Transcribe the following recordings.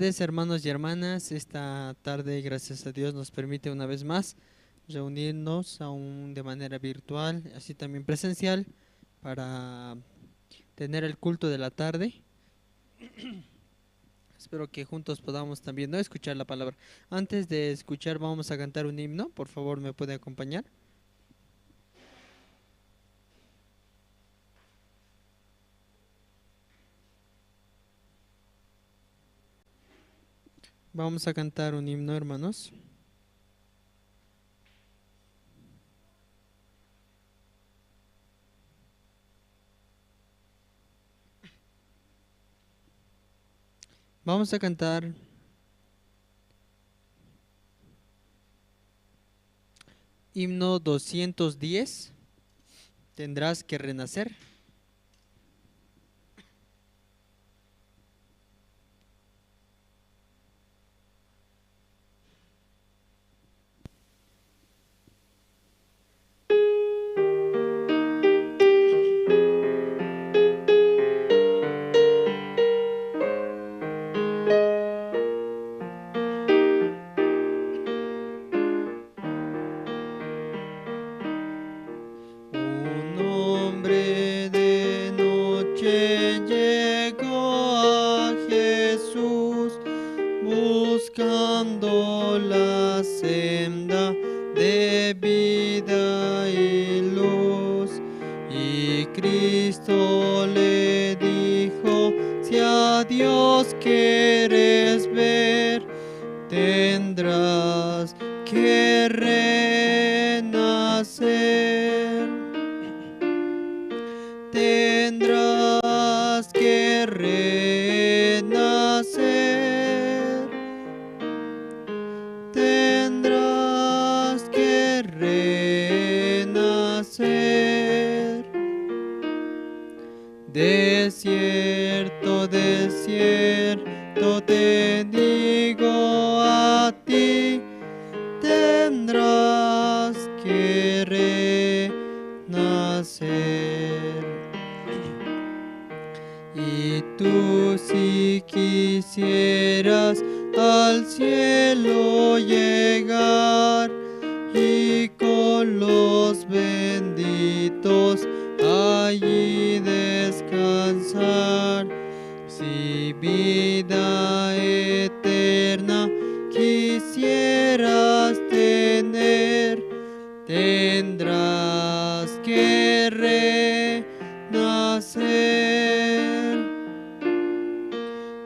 Tardes, hermanos y hermanas. Esta tarde, gracias a Dios, nos permite una vez más reunirnos aún de manera virtual, así también presencial, para tener el culto de la tarde. Espero que juntos podamos también no escuchar la palabra. Antes de escuchar, vamos a cantar un himno. Por favor, ¿me puede acompañar? Vamos a cantar un himno, hermanos. Vamos a cantar himno 210. Tendrás que renacer. Un hombre de noche llegó a Jesús buscando la senda de vida y luz. Y Cristo le dijo: si a Dios quieres ver, tendrás que renacer. Tendrás que renacer. Tendrás que renacer. De cierto, te digo a ti, tendrás que renacer. Y tú, si quisieras al cielo llegar y con los benditos allí descansar, si vida eterna quisieras tener, tendrás que renacer.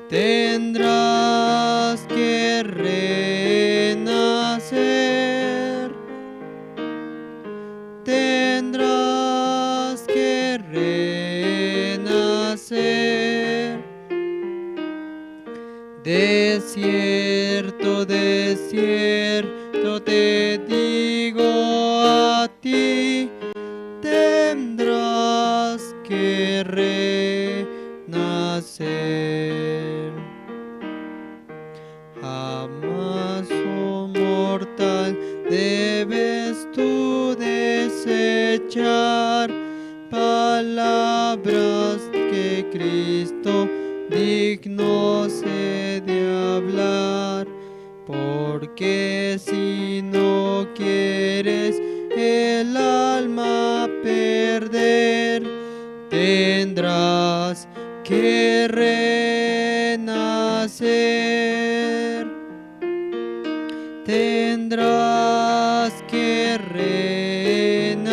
Tendrás que renacer. Tendrás que renacer. De cierto, te digo a ti, tendrás que renacer. Jamás, oh mortal, debes tú desechar palabras que Cristo digno se de hablar, porque si no quieres el alma perder, tendrás que renacer. Tendrás que renacer.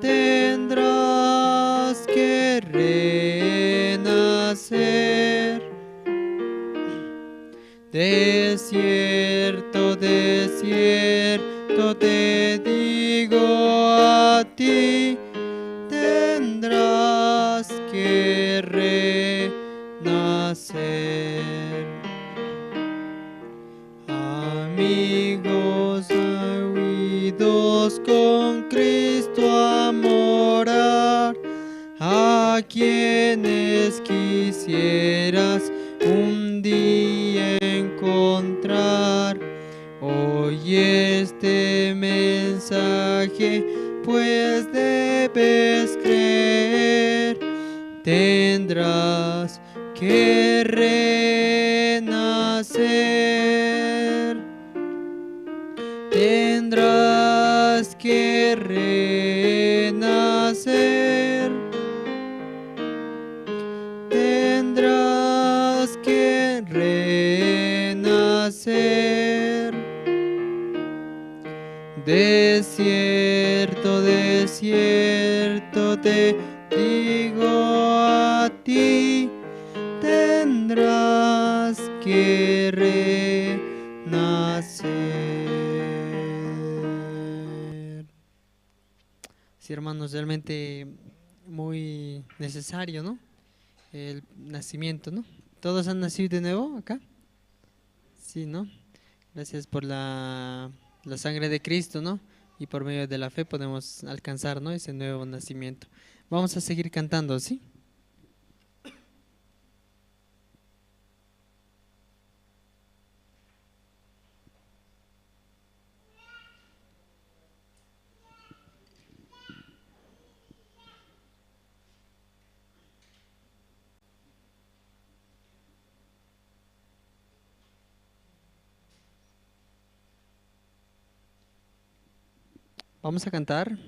Tendrás que renacer. De cierto, te digo a ti, tendrás que renacer. Amigos huidos con Cristo a morar, a quienes quisieras un día encontrar, hoy este mensaje pues debes creer. tendrás que renacer. Tendrás que renacer. Tendrás que renacer. Desierto, desierto te digo a ti, tendrás que renacer. Sí, hermanos, realmente muy necesario, ¿no? El nacimiento, ¿no? ¿Todos han nacido de nuevo acá? Sí, ¿no? Gracias por la sangre de Cristo, ¿no? Y por medio de la fe podemos alcanzar, ¿no? Ese nuevo nacimiento. Vamos a seguir cantando, ¿sí? Vamos a cantar.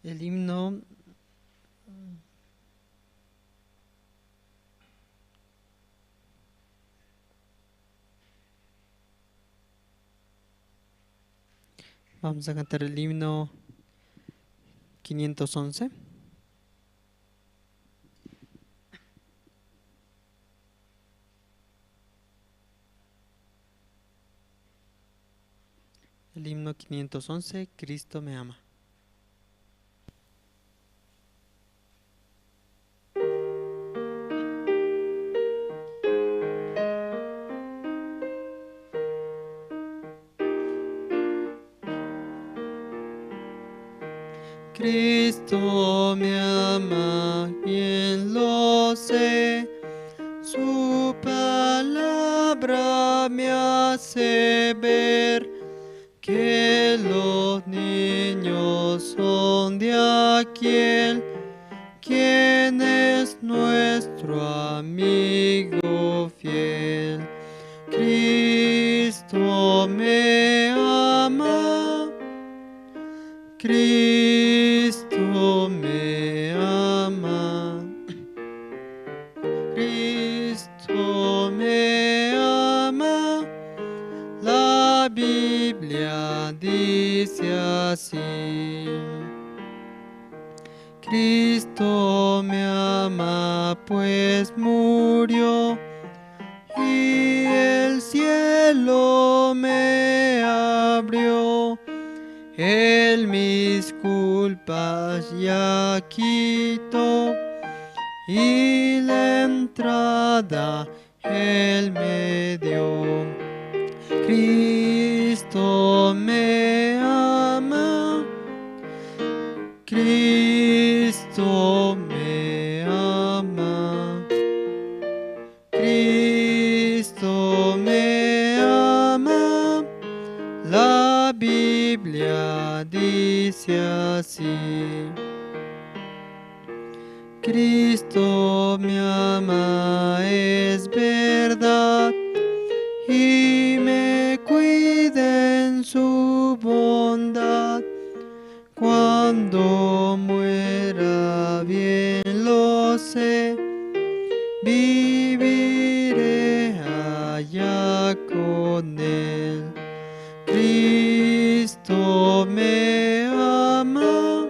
El himno. Vamos a cantar el himno 511. El himno 511, Cristo me ama. Cristo me ama, bien lo sé, su palabra me hace ver que los niños son de aquel quien es nuestro amigo fiel. Cristo me ama, Cristo me ama, Cristo me ama. La Biblia dice así. Cristo me ama, pues murió y el cielo me abrió. Él mis culpas ya quitó y la entrada Él me dio. Cristo me ama, Cristo me ama, Cristo me ama. La Biblia dice así. Cristo me ama, es verdad, y me cuida en su bondad. Cuando muera bien lo sé, viviré allá con él. Cristo me ama,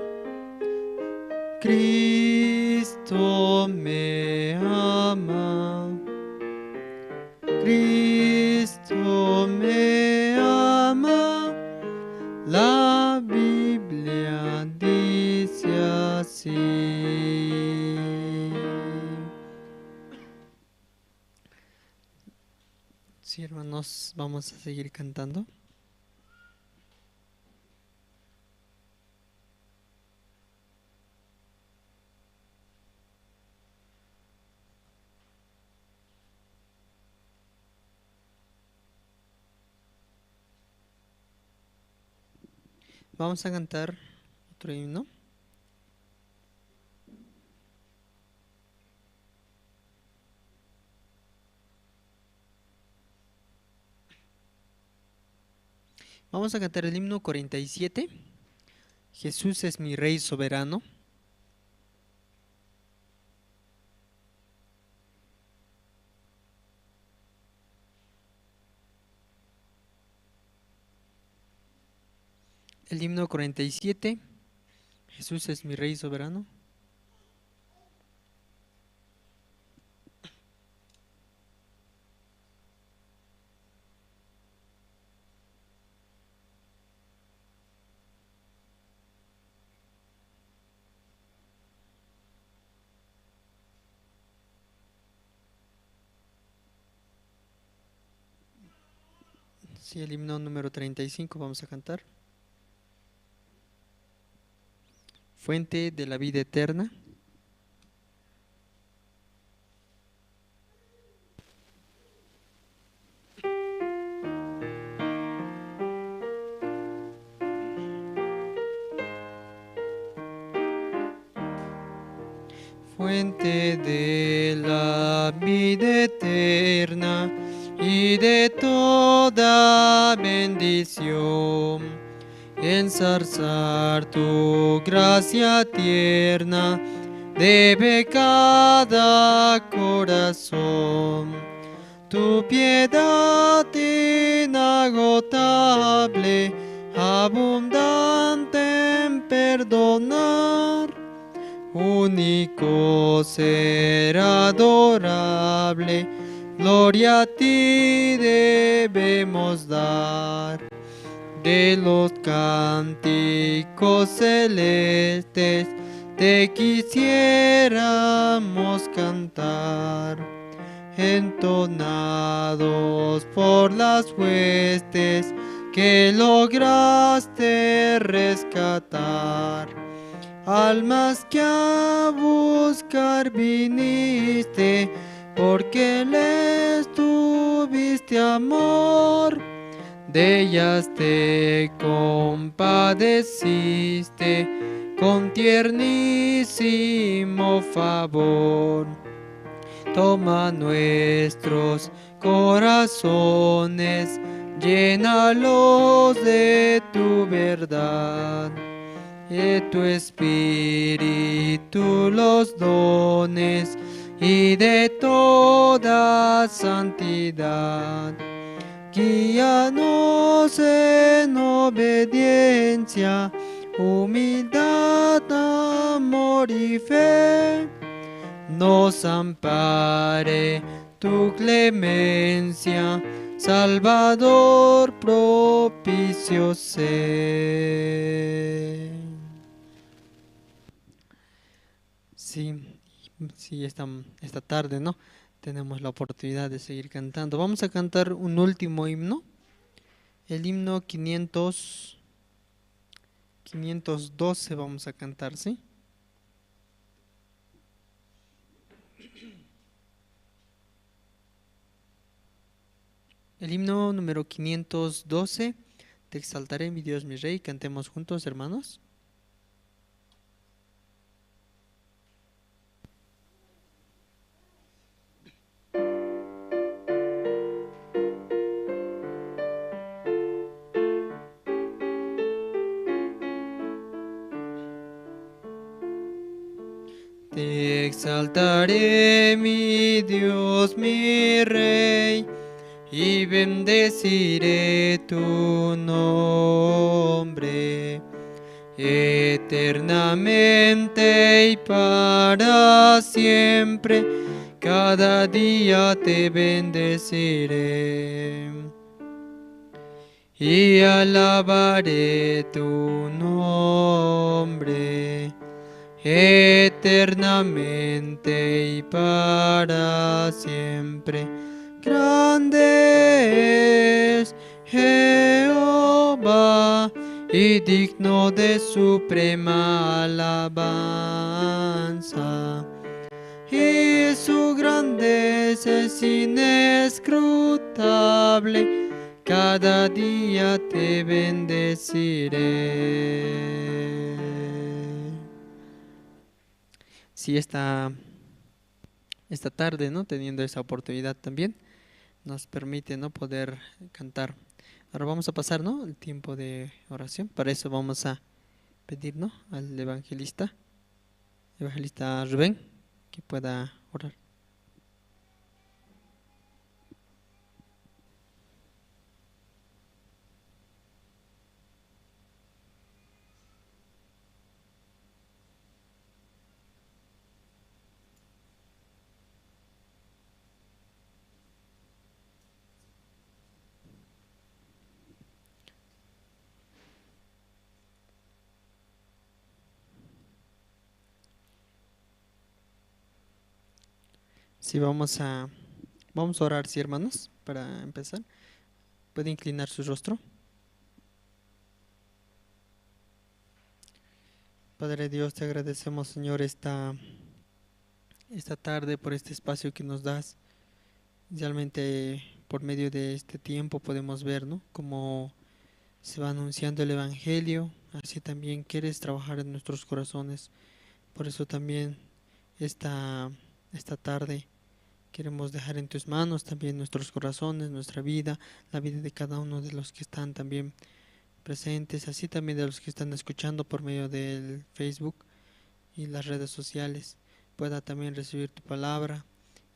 Cristo me ama, Cristo me ama. La Biblia dice así. Sí, hermanos, vamos a seguir cantando. Vamos a cantar otro himno. Vamos a cantar el himno 47. Jesús es mi Rey soberano. El himno 47. Jesús es mi Rey soberano. Sí, el himno número 35 vamos a cantar. Fuente de la vida eterna. Fuente de la vida eterna y de toda bendición, ensalzar tu gracia tierna debe cada corazón. Tu piedad inagotable, abundante en perdonar, único ser adorable, gloria a ti debemos dar. De los cánticos celestes te quisiéramos cantar, entonados por las huestes que lograste rescatar. Almas que a buscar viniste, porque les tuviste amor, de ellas te compadeciste con tiernísimo favor. Toma nuestros corazones, llénalos de tu verdad. De tu espíritu los dones y de toda santidad. Guíanos en obediencia, humildad, amor y fe. Nos ampare tu clemencia, Salvador propicio sé. Sí, esta tarde, ¿no? Tenemos la oportunidad de seguir cantando. Vamos a cantar un último himno. El himno 512 vamos a cantar, ¿sí? El himno número 512. Te exaltaré, mi Dios, mi Rey. Cantemos juntos, hermanos. Te exaltaré, mi Dios, mi Rey, y bendeciré tu nombre eternamente y para siempre. Cada día te bendeciré y alabaré tu nombre eternamente y para siempre. Grande es Jehová y digno de suprema alabanza, y su grandeza es inescrutable. cada día te bendeciré. Sí, esta tarde, ¿no? Teniendo esa oportunidad también, nos permite, ¿no? Poder cantar. Ahora vamos a pasar, ¿no? El tiempo de oración. Para eso vamos a pedir, ¿no? Al evangelista Rubén, que pueda orar. Sí, vamos a orar, sí, hermanos, para empezar. Puede inclinar su rostro. Padre Dios, te agradecemos, Señor, esta tarde por este espacio que nos das. Realmente, por medio de este tiempo podemos ver, ¿no? Cómo se va anunciando el Evangelio. Así también quieres trabajar en nuestros corazones. Por eso también esta tarde queremos dejar en tus manos también nuestros corazones, nuestra vida, la vida de cada uno de los que están también presentes, así también de los que están escuchando por medio del Facebook y las redes sociales, pueda también recibir tu palabra.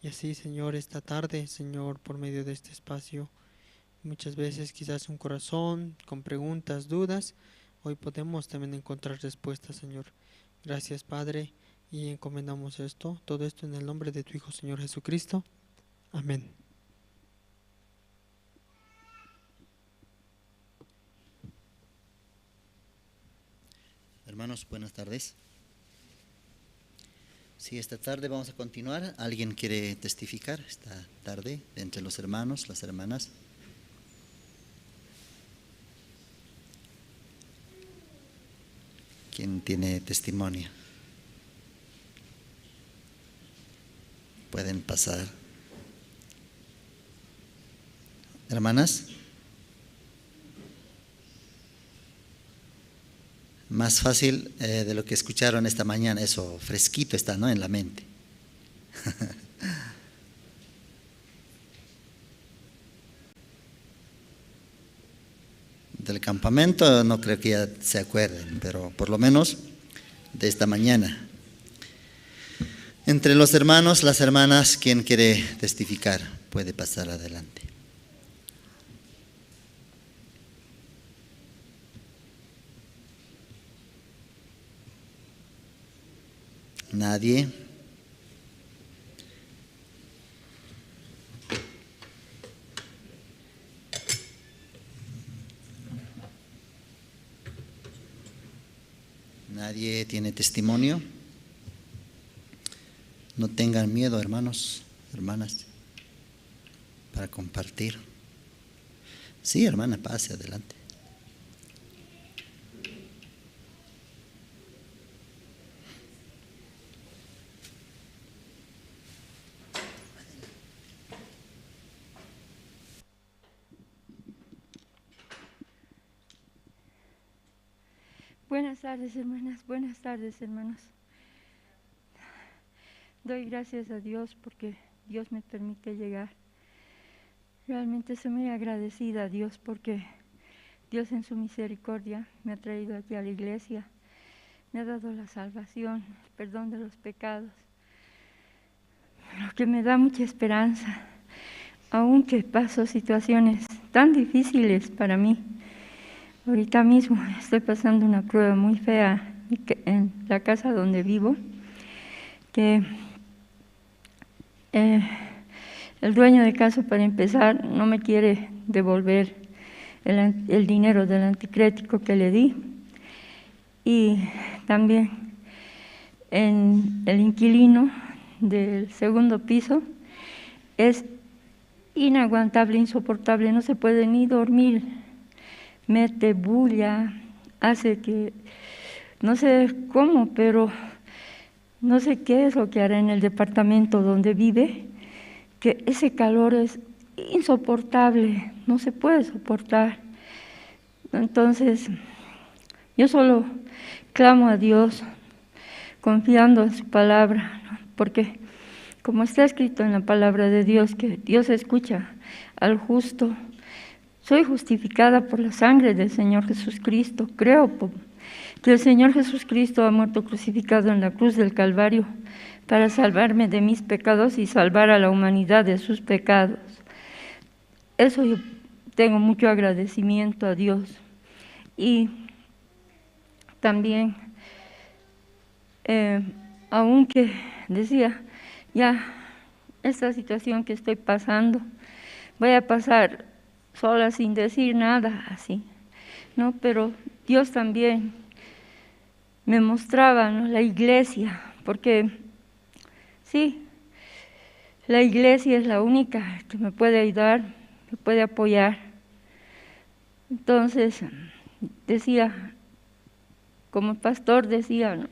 Y así, Señor, esta tarde, Señor, por medio de este espacio, muchas veces quizás un corazón con preguntas, dudas, hoy podemos también encontrar respuestas, Señor. Gracias, Padre, y encomendamos todo esto en el nombre de tu Hijo, Señor Jesucristo. Amén. Hermanos, buenas tardes. Sí, esta tarde vamos a continuar. ¿Alguien quiere testificar esta tarde entre los hermanos, las hermanas? ¿Quién tiene testimonio? Pueden pasar. Hermanas. Más fácil de lo que escucharon esta mañana, eso fresquito está, ¿no? En la mente. Del campamento no creo que ya se acuerden, pero por lo menos de esta mañana. Entre los hermanos, las hermanas, ¿quién quiere testificar? Puede pasar adelante. Nadie. Nadie tiene testimonio. No tengan miedo, hermanos, hermanas, para compartir. Sí, hermana, pase adelante. Buenas tardes, hermanas. Buenas tardes, hermanos. Doy gracias a Dios porque Dios me permite llegar. Realmente soy muy agradecida a Dios porque Dios en su misericordia me ha traído aquí a la iglesia. Me ha dado la salvación, el perdón de los pecados. Lo que me da mucha esperanza, aunque paso situaciones tan difíciles para mí. Ahorita mismo estoy pasando una prueba muy fea en la casa donde vivo, que el dueño de casa, para empezar, no me quiere devolver el dinero del anticrético que le di, y también en el inquilino del segundo piso es inaguantable, insoportable, no se puede ni dormir. Mete bulla, hace que, no sé cómo, pero no sé qué es lo que hará en el departamento donde vive, que ese calor es insoportable, no se puede soportar. Entonces, yo solo clamo a Dios, confiando en su palabra, ¿no? Porque como está escrito en la palabra de Dios, que Dios escucha al justo, soy justificada por la sangre del Señor Jesucristo. Creo que el Señor Jesucristo ha muerto crucificado en la cruz del Calvario para salvarme de mis pecados y salvar a la humanidad de sus pecados. Eso yo tengo mucho agradecimiento a Dios. Y también, aunque decía, ya esta situación que estoy pasando, voy a pasar sola sin decir nada, así, ¿no? Pero Dios también me mostraba, ¿no?, la iglesia, porque sí, la iglesia es la única que me puede ayudar, me puede apoyar. Entonces, decía, como pastor decía, ¿no?,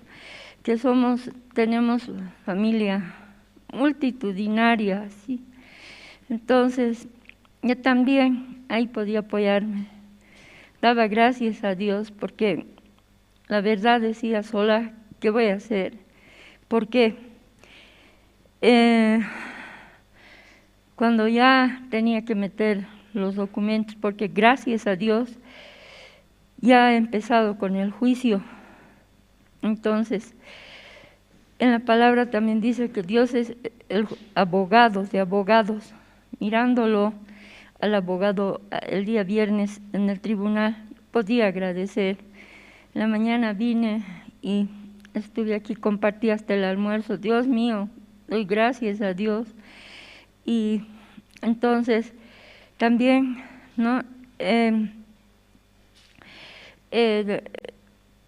que tenemos familia multitudinaria, ¿sí? Entonces, yo también ahí podía apoyarme. Daba gracias a Dios porque la verdad decía sola, ¿qué voy a hacer? Porque cuando ya tenía que meter los documentos, porque gracias a Dios ya he empezado con el juicio. Entonces, en la palabra también dice que Dios es el abogado de abogados. Mirándolo al abogado el día viernes en el tribunal, podía agradecer. En la mañana vine y estuve aquí, compartí hasta el almuerzo. Dios mío, doy gracias a Dios. Y entonces también, ¿no?,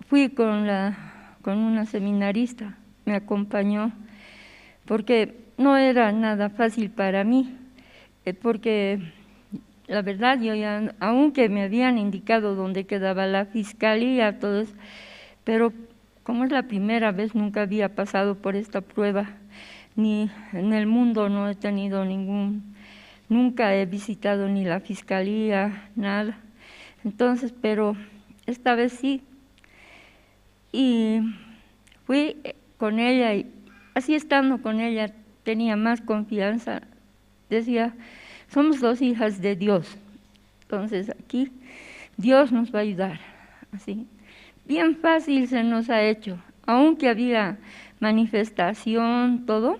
fui con una seminarista, me acompañó, porque no era nada fácil para mí, porque la verdad yo ya, aunque me habían indicado dónde quedaba la fiscalía, todo eso, pero como es la primera vez, nunca había pasado por esta prueba, ni en el mundo no he tenido nunca he visitado ni la fiscalía, nada. Entonces, pero esta vez sí, y fui con ella, y así estando con ella tenía más confianza. Decía, somos dos hijas de Dios, entonces aquí Dios nos va a ayudar. Así, bien fácil se nos ha hecho, aunque había manifestación, todo.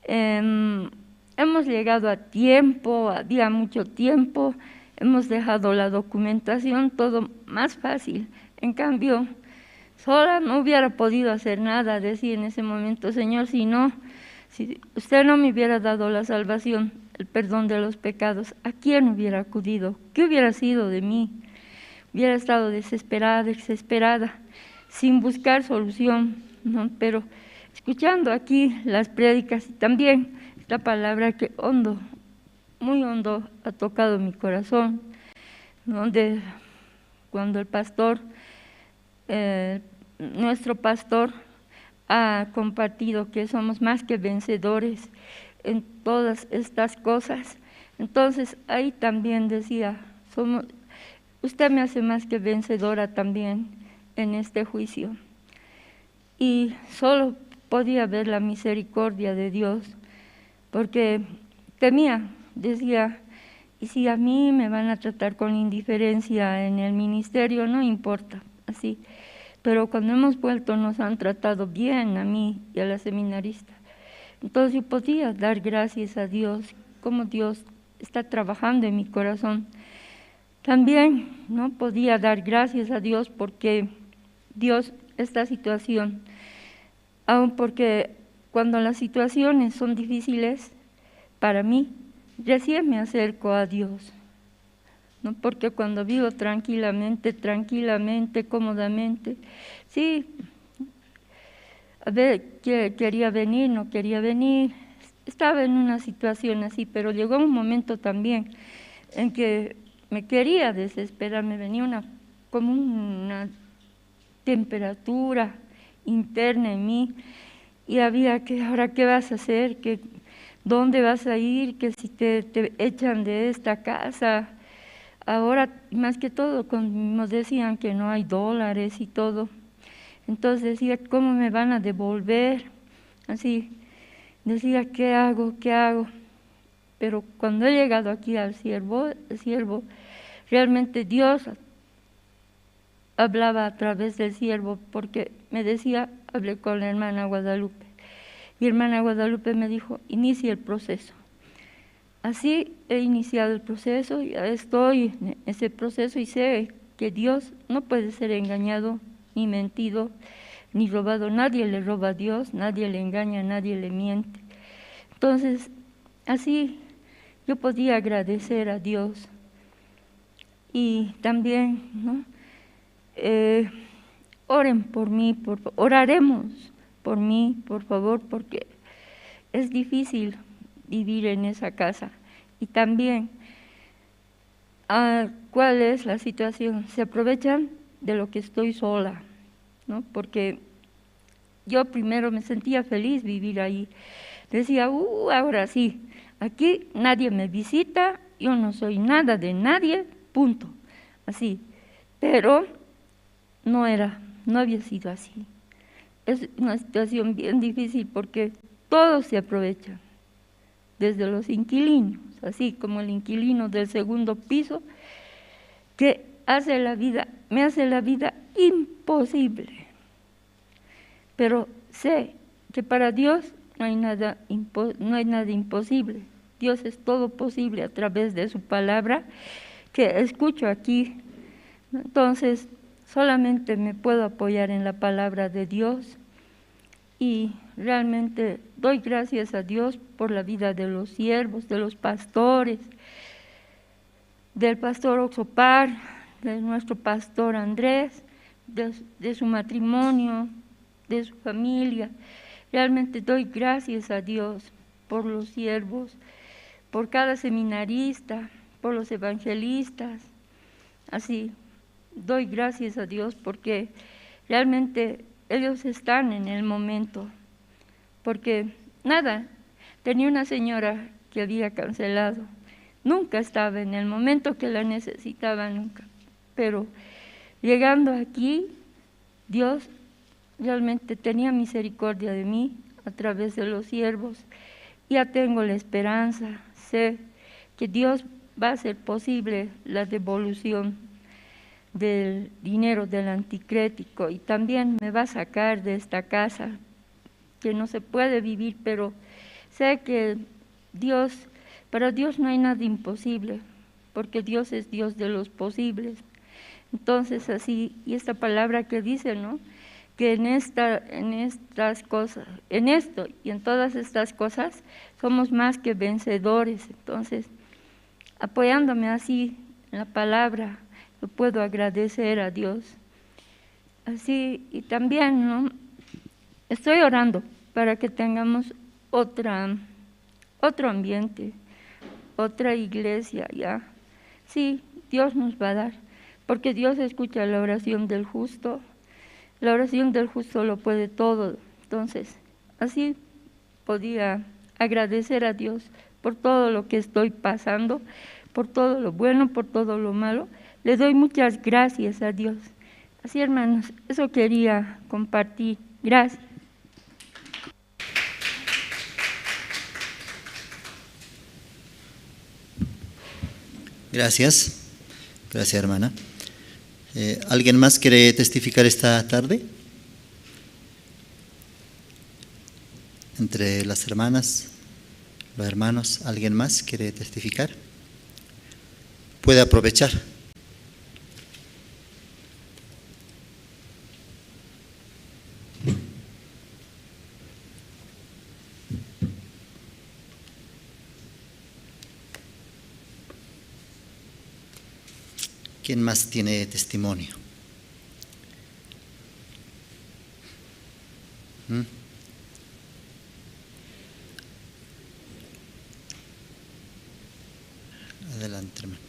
Hemos llegado a tiempo, había mucho tiempo, hemos dejado la documentación, todo más fácil. En cambio, sola no hubiera podido hacer nada, decía en ese momento, Señor, si usted no me hubiera dado la salvación, el perdón de los pecados, ¿a quién hubiera acudido? ¿Qué hubiera sido de mí? Hubiera estado desesperada, sin buscar solución, ¿no? Pero escuchando aquí las prédicas y también esta palabra que muy hondo ha tocado mi corazón, donde cuando el pastor, nuestro pastor, ha compartido que somos más que vencedores en todas estas cosas. Entonces ahí también decía, usted me hace más que vencedora también en este juicio. Y solo podía ver la misericordia de Dios, porque temía, decía, y si a mí me van a tratar con indiferencia en el ministerio, no importa, así. Pero cuando hemos vuelto nos han tratado bien a mí y a la seminarista. Entonces yo podía dar gracias a Dios, como Dios está trabajando en mi corazón. También no podía dar gracias a Dios porque Dios, esta situación, aun porque cuando las situaciones son difíciles para mí, recién me acerco a Dios, ¿no? Porque cuando vivo tranquilamente, cómodamente, sí, a ver, quería venir, no quería venir, estaba en una situación así, pero llegó un momento también en que me quería desesperar, me venía como una temperatura interna en mí y había que, ahora qué vas a hacer, ¿dónde vas a ir? Que si te echan de esta casa. Ahora, más que todo, nos decían que no hay dólares y todo. Entonces decía, ¿cómo me van a devolver? Así, decía, ¿qué hago? ¿Qué hago? Pero cuando he llegado aquí al siervo, realmente Dios hablaba a través del siervo, porque me decía, hablé con la hermana Guadalupe. Y hermana Guadalupe me dijo, inicie el proceso. Así he iniciado el proceso, ya estoy en ese proceso y sé que Dios no puede ser engañado, ni mentido, ni robado. Nadie le roba a Dios, nadie le engaña, nadie le miente. Entonces, así yo podía agradecer a Dios. Y también, ¿no? Oren por mí, oraremos por mí, por favor, porque es difícil vivir en esa casa. Y también, ¿cuál es la situación? Se aprovechan de lo que estoy sola, ¿no? Porque yo primero me sentía feliz vivir ahí. Decía, ahora sí, aquí nadie me visita, yo no soy nada de nadie, punto. Así. Pero no había sido así. Es una situación bien difícil porque todos se aprovechan, desde los inquilinos, así como el inquilino del segundo piso, que me hace la vida imposible. Pero sé que para Dios no hay nada imposible. Dios es todo posible a través de su palabra que escucho aquí. Entonces, solamente me puedo apoyar en la palabra de Dios y realmente doy gracias a Dios por la vida de los siervos, de los pastores, del pastor Oxopar, de nuestro pastor Andrés, de su matrimonio, de su familia. Realmente doy gracias a Dios por los siervos, por cada seminarista, por los evangelistas. Así, doy gracias a Dios porque realmente ellos están en el momento. Porque nada, tenía una señora que había cancelado. Nunca estaba en el momento que la necesitaba, nunca. Pero llegando aquí, Dios realmente tenía misericordia de mí a través de los siervos. Ya tengo la esperanza, sé que Dios va a hacer posible la devolución del dinero del anticrético y también me va a sacar de esta casa que no se puede vivir, pero sé que para Dios no hay nada imposible, porque Dios es Dios de los posibles. Entonces así, y esta palabra que dice, ¿no? Que en estas cosas, en esto y en todas estas cosas, somos más que vencedores. Entonces, apoyándome así en la palabra, yo puedo agradecer a Dios. Así, y también, ¿no? Estoy orando para que tengamos otro ambiente, otra iglesia, ya. Sí, Dios nos va a dar, porque Dios escucha la oración del justo. La oración del justo lo puede todo. Entonces, así podía agradecer a Dios por todo lo que estoy pasando, por todo lo bueno, por todo lo malo. Le doy muchas gracias a Dios. Así, hermanos, eso quería compartir. Gracias. Gracias. Gracias, hermana. ¿Alguien más quiere testificar esta tarde? Entre las hermanas, los hermanos, ¿alguien más quiere testificar? Puede aprovechar. ¿Quién más tiene testimonio? Adelante, hermano.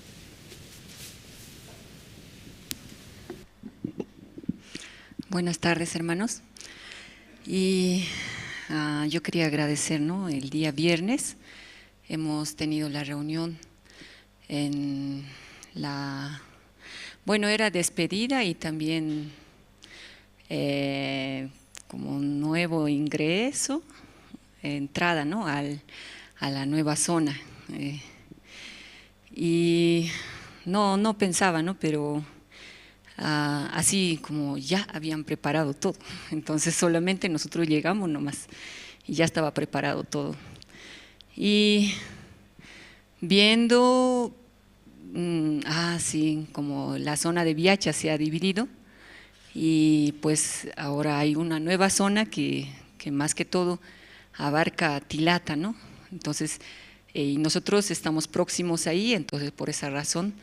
Buenas tardes, hermanos. Y Yo quería agradecer, ¿no? El día viernes hemos tenido la reunión en bueno, era despedida y también como un nuevo ingreso, entrada, ¿no? A la nueva zona. Y no pensaba, ¿no? Pero así como ya habían preparado todo. Entonces solamente nosotros llegamos nomás y ya estaba preparado todo. Y viendo, sí, como la zona de Viacha se ha dividido y pues ahora hay una nueva zona que más que todo abarca Tilata, ¿no? Entonces, y nosotros estamos próximos ahí, entonces por esa razón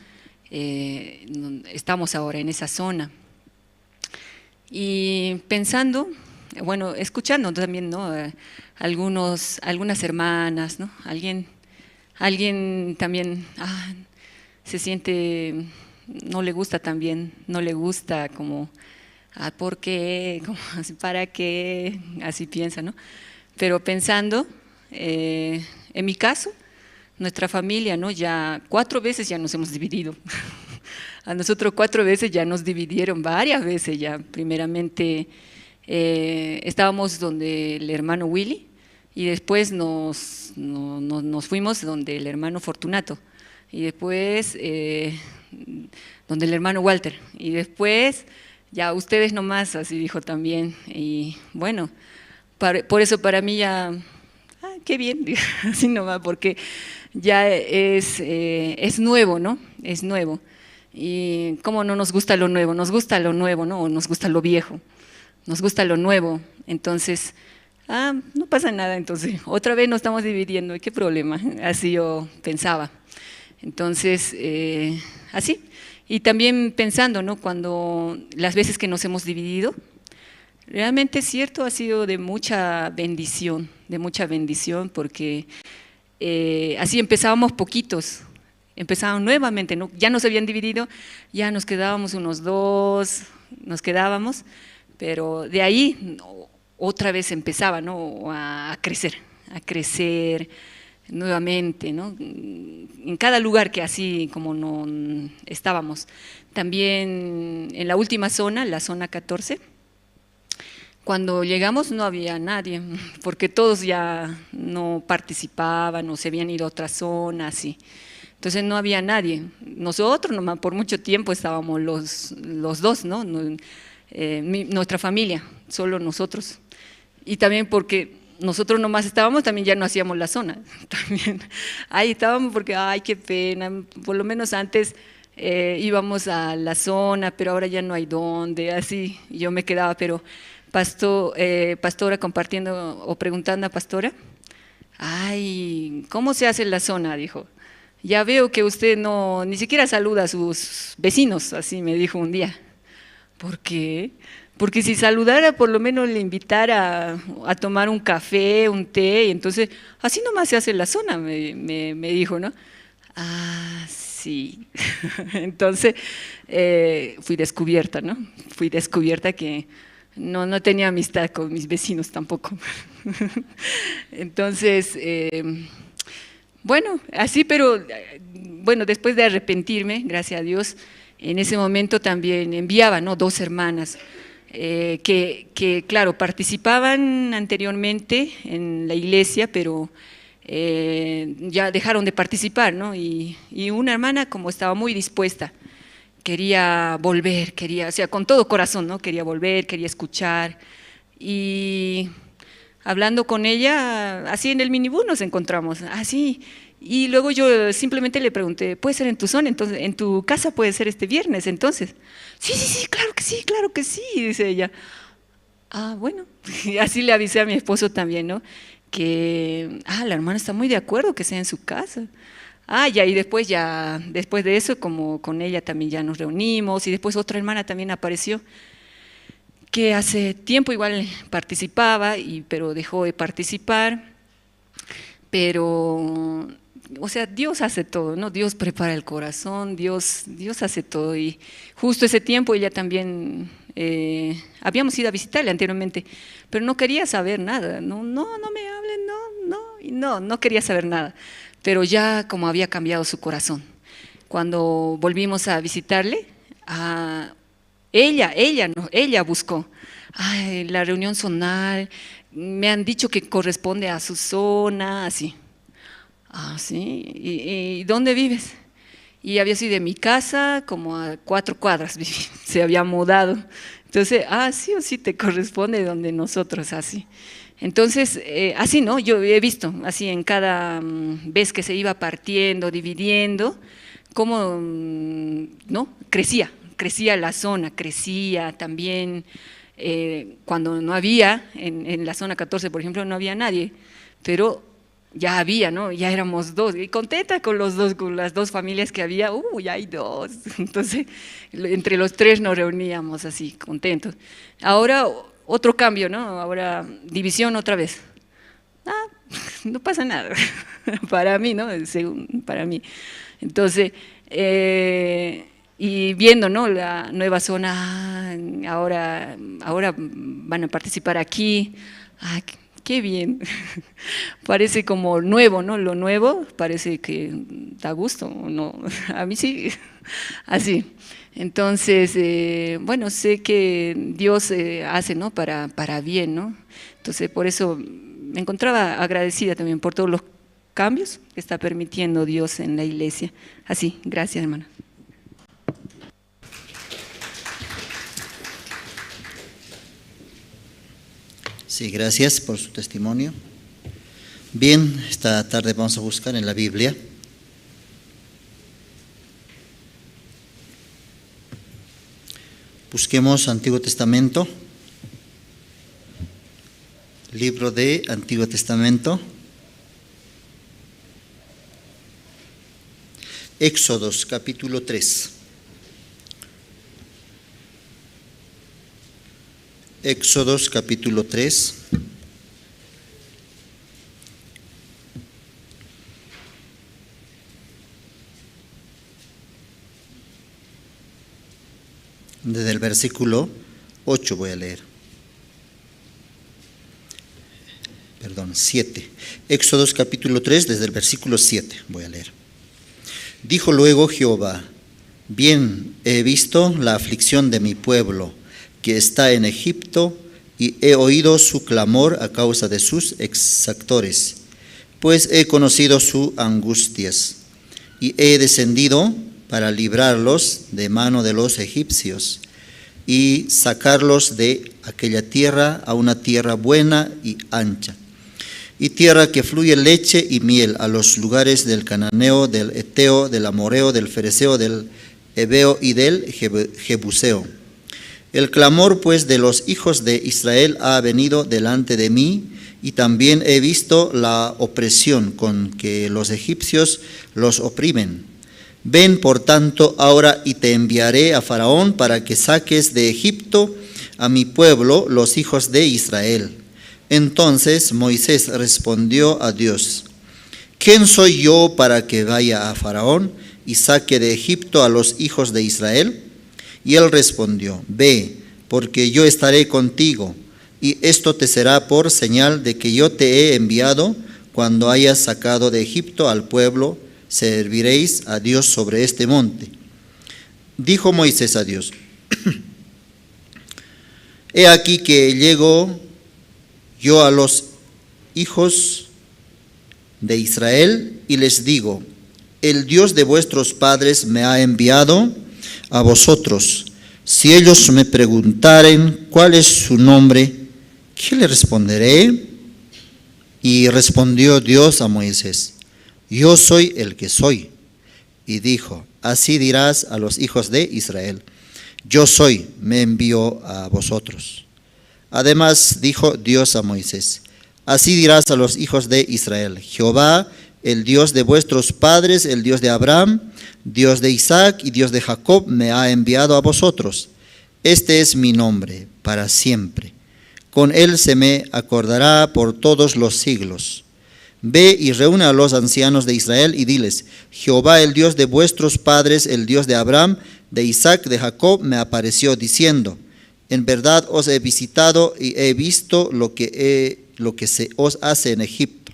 estamos ahora en esa zona. Y pensando, bueno, escuchando también, ¿no? Algunas hermanas, ¿no? Alguien también se siente, no le gusta también, no le gusta como, ¿por qué? Como, ¿para qué? Así piensa, ¿no? Pero pensando, en mi caso, nuestra familia, ¿no? Ya 4 veces ya nos hemos dividido. A nosotros 4 veces ya nos dividieron, varias veces ya. Primeramente estábamos donde el hermano Willy y después nos fuimos donde el hermano Fortunato y después donde el hermano Walter y después ya ustedes nomás, así dijo también. Y bueno, por eso para mí ya, qué bien, así nomás, porque ya es nuevo, ¿no? Es nuevo. Y cómo no nos gusta lo nuevo, nos gusta lo nuevo, ¿no? O nos gusta lo viejo, nos gusta lo nuevo. Entonces, no pasa nada, entonces, otra vez nos estamos dividiendo, ¿qué problema? Así yo pensaba. Entonces, así. Y también pensando, ¿no? Cuando las veces que nos hemos dividido, realmente es cierto, ha sido de mucha bendición, porque así empezábamos poquitos, empezábamos nuevamente, ¿no? Ya nos habían dividido, ya nos quedábamos unos 2, nos quedábamos, pero de ahí otra vez empezaba, ¿no? a crecer nuevamente, ¿no? En cada lugar que así como no estábamos. También en la última zona, la zona 14, cuando llegamos no había nadie, porque todos ya no participaban o se habían ido a otras zonas, y entonces no había nadie. Nosotros nomás por mucho tiempo estábamos los dos, ¿no? Nuestra familia, solo nosotros. Y también porque nosotros nomás estábamos, también ya no hacíamos la zona. También ahí estábamos porque, qué pena, por lo menos antes íbamos a la zona, pero ahora ya no hay dónde, así. Yo me quedaba, pero Pastora compartiendo o preguntando a Pastora, ¿cómo se hace la zona? Dijo, ya veo que usted ni siquiera saluda a sus vecinos, así me dijo un día. ¿Por qué? Porque si saludara, por lo menos le invitara a tomar un café, un té, y entonces así nomás se hace la zona, me dijo, ¿no? Sí. Entonces fui descubierta, ¿no? Fui descubierta que no tenía amistad con mis vecinos tampoco. Entonces, bueno, así, pero bueno, después de arrepentirme, gracias a Dios, en ese momento también enviaba, ¿no? 2 hermanas que, claro, participaban anteriormente en la iglesia, pero ya dejaron de participar, ¿no? Y una hermana, como estaba muy dispuesta, quería volver, o sea, con todo corazón, ¿no? Quería volver, quería escuchar. Y hablando con ella, así en el minibús nos encontramos, así. Y luego yo simplemente le pregunté, ¿puede ser en tu zona? Entonces, ¿en tu casa puede ser este viernes? Entonces, sí, claro que sí, dice ella. Bueno, y así le avisé a mi esposo también, ¿no? Que, la hermana está muy de acuerdo que sea en su casa. Y después de eso, como con ella también ya nos reunimos, y después otra hermana también apareció, que hace tiempo igual participaba, pero dejó de participar, pero, o sea, Dios hace todo, ¿no? Dios prepara el corazón, Dios hace todo, y justo ese tiempo ella también habíamos ido a visitarle anteriormente, pero no quería saber nada, no me hablen, no quería saber nada, pero ya como había cambiado su corazón. Cuando volvimos a visitarle, ella buscó la reunión zonal, me han dicho que corresponde a su zona, así. ¿Sí? ¿Y dónde vives? Y había sido de mi casa como a 4 cuadras, se había mudado. Entonces, sí o sí te corresponde donde nosotros, así. Entonces, así, ¿no? Yo he visto, así en cada vez que se iba partiendo, dividiendo, cómo, ¿no? Crecía la zona, crecía también, cuando no había, en la zona 14, por ejemplo, no había nadie, pero ya había, ¿no? Ya éramos 2, y contenta con las dos familias que había, ya hay 2, entonces entre los 3 nos reuníamos así, contentos. Ahora otro cambio, ¿no? Ahora división otra vez. No pasa nada, para mí, ¿no? Según para mí. Entonces, y viendo, ¿no? La nueva zona, ahora van a participar aquí, qué bien, parece como nuevo, ¿no? Lo nuevo parece que da gusto, ¿no? A mí sí, así. Entonces, bueno, sé que Dios hace, ¿no? Para bien, ¿no? Entonces, por eso me encontraba agradecida también por todos los cambios que está permitiendo Dios en la iglesia. Así, gracias, hermana. Sí, gracias por su testimonio. Bien, esta tarde vamos a buscar en la Biblia. Busquemos Antiguo Testamento, libro de Antiguo Testamento, Éxodos capítulo 3. Éxodos capítulo 3. Desde el versículo 8 voy a leer. 7. Éxodos capítulo 3, desde el versículo 7 voy a leer. Dijo luego Jehová: bien he visto la aflicción de mi pueblo que está en Egipto, y he oído su clamor a causa de sus exactores, pues he conocido sus angustias, y he descendido para librarlos de mano de los egipcios, y sacarlos de aquella tierra a una tierra buena y ancha, y tierra que fluye leche y miel, a los lugares del cananeo, del eteo, del amoreo, del fereceo, del heveo y del jebuseo. El clamor pues de los hijos de Israel ha venido delante de mí, y también he visto la opresión con que los egipcios los oprimen. Ven por tanto ahora y te enviaré a Faraón para que saques de Egipto a mi pueblo, los hijos de Israel. Entonces Moisés respondió a Dios: ¿quién soy yo para que vaya a Faraón y saque de Egipto a los hijos de Israel? Y él respondió: ve, porque yo estaré contigo, y esto te será por señal de que yo te he enviado. Cuando hayas sacado de Egipto al pueblo, serviréis a Dios sobre este monte. Dijo Moisés a Dios: he aquí que llego yo a los hijos de Israel y les digo: el Dios de vuestros padres me ha enviado a vosotros. Si ellos me preguntaren cuál es su nombre, ¿qué le responderé? Y respondió Dios a Moisés: yo soy el que soy. Y dijo: así dirás a los hijos de Israel: yo soy, me envió a vosotros. Además dijo Dios a Moisés: así dirás a los hijos de Israel: Jehová, el Dios de vuestros padres, el Dios de Abraham, Dios de Isaac y Dios de Jacob, me ha enviado a vosotros. Este es mi nombre para siempre. Con él se me acordará por todos los siglos. Ve y reúne a los ancianos de Israel y diles: Jehová, el Dios de vuestros padres, el Dios de Abraham, de Isaac, de Jacob, me apareció diciendo: En verdad os he visitado y he visto lo que se os hace en Egipto.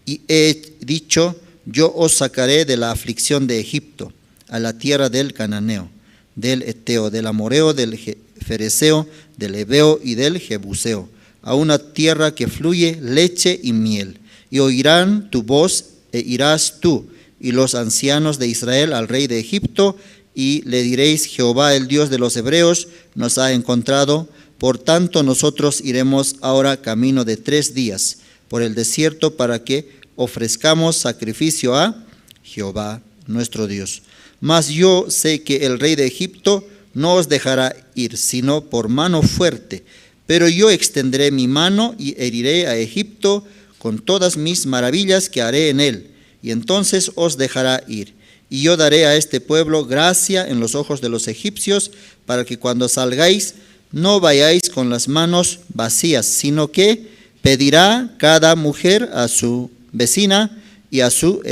Y he dicho, yo os sacaré de la aflicción de Egipto, a la tierra del Cananeo, del Eteo, del Amoreo, del Fereceo, del Heveo y del Jebuseo, a una tierra que fluye leche y miel. Y oirán tu voz e irás tú y los ancianos de Israel al rey de Egipto, y le diréis, Jehová el Dios de los hebreos nos ha encontrado. Por tanto nosotros iremos ahora camino de 3 días por el desierto para que ofrezcamos sacrificio a Jehová nuestro Dios. Mas yo sé que el rey de Egipto no os dejará ir, sino por mano fuerte. Pero yo extenderé mi mano y heriré a Egipto con todas mis maravillas que haré en él, y entonces os dejará ir. Y yo daré a este pueblo gracia en los ojos de los egipcios, para que cuando salgáis no vayáis con las manos vacías, sino que pedirá cada mujer a su vecina y a su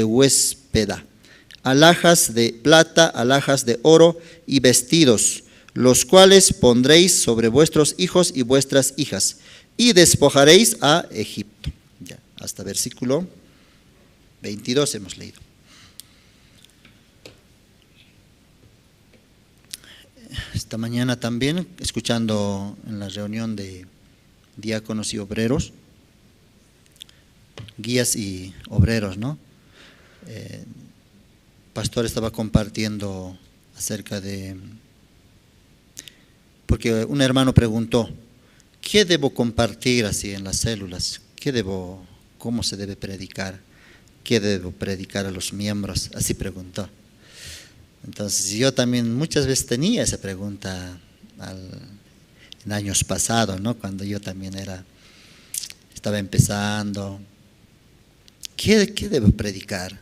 huéspeda alhajas de plata, alhajas de oro y vestidos, los cuales pondréis sobre vuestros hijos y vuestras hijas, y despojaréis a Egipto. Ya, hasta versículo 22 hemos leído. Esta mañana también, escuchando en la reunión de diáconos y obreros, guías y obreros, ¿no? Pastor estaba compartiendo acerca de, porque un hermano preguntó, ¿qué debo compartir así en las células? ¿Cómo se debe predicar? ¿Qué debo predicar a los miembros? Así preguntó. Entonces yo también muchas veces tenía esa pregunta en años pasados, ¿no? Cuando yo también estaba empezando. ¿Qué debo predicar?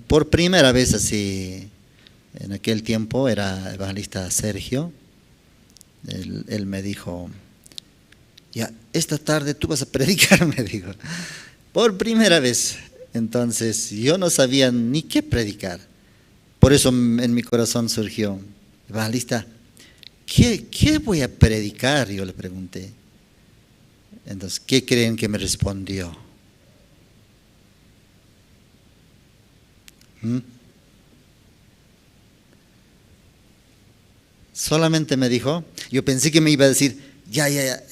Por primera vez así, en aquel tiempo era evangelista Sergio. Él me dijo, ya, esta tarde tú vas a predicar, me dijo. Por primera vez. Entonces yo no sabía ni qué predicar. Por eso en mi corazón surgió, evangelista, ¿qué voy a predicar? Yo le pregunté. Entonces, ¿qué creen que me respondió? Solamente me dijo, yo pensé que me iba a decir, ya,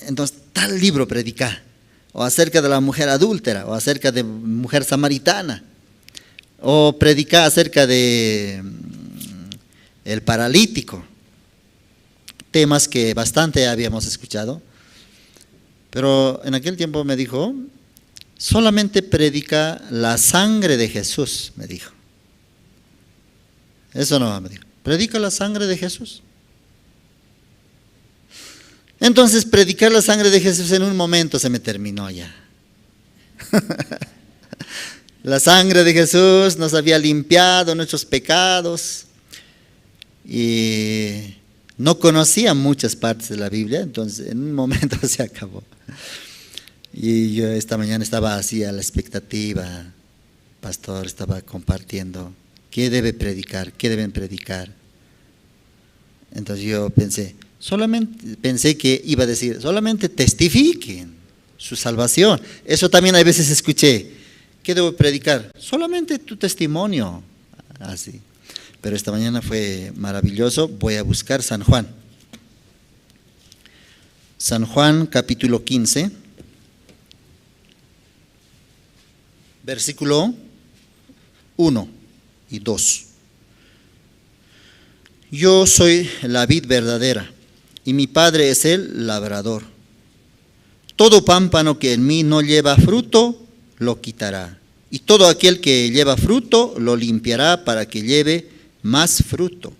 entonces tal libro predica, o acerca de la mujer adúltera, o acerca de mujer samaritana, o predicar acerca de el paralítico, temas que bastante habíamos escuchado. Pero en aquel tiempo me dijo, solamente predica la sangre de Jesús, me dijo. Eso no, me dijo, predica la sangre de Jesús. Entonces predicar la sangre de Jesús en un momento se me terminó ya. La sangre de Jesús nos había limpiado nuestros pecados y no conocía muchas partes de la Biblia, entonces en un momento se acabó. Y yo esta mañana estaba así a la expectativa, pastor, estaba compartiendo, ¿qué debe predicar? ¿Qué deben predicar? Entonces yo pensé que iba a decir, solamente testifiquen su salvación. Eso también a veces escuché. ¿Qué debo predicar? Solamente tu testimonio. Así. Pero esta mañana fue maravilloso. Voy a buscar San Juan. San Juan capítulo 15. Versículo 1 y 2. Yo soy la vid verdadera y mi Padre es el labrador. Todo pámpano que en mí no lleva fruto, lo quitará. Y todo aquel que lleva fruto, lo limpiará para que lleve más fruto.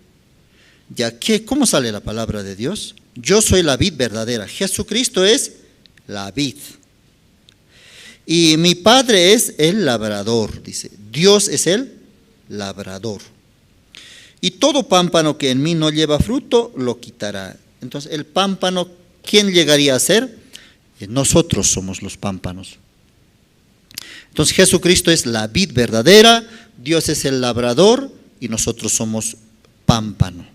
Ya que, ¿cómo sale la palabra de Dios? Yo soy la vid verdadera. Jesucristo es la vid. Y mi Padre es el labrador, dice. Dios es el labrador. Y todo pámpano que en mí no lleva fruto, lo quitará. Entonces, el pámpano, ¿quién llegaría a ser? Nosotros somos los pámpanos. Entonces, Jesucristo es la vid verdadera, Dios es el labrador y nosotros somos pámpano.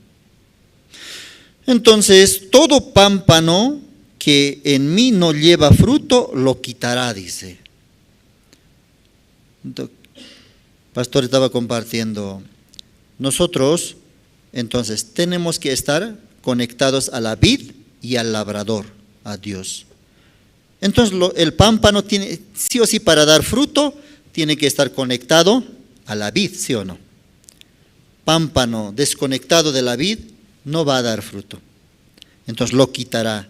Entonces, todo pámpano que en mí no lleva fruto, lo quitará, dice. Entonces, pastor estaba compartiendo, nosotros, entonces, tenemos que estar conectados a la vid y al labrador, a Dios. Entonces, el pámpano tiene, sí o sí, para dar fruto, tiene que estar conectado a la vid, ¿sí o no? Pámpano desconectado de la vid no va a dar fruto. Entonces lo quitará.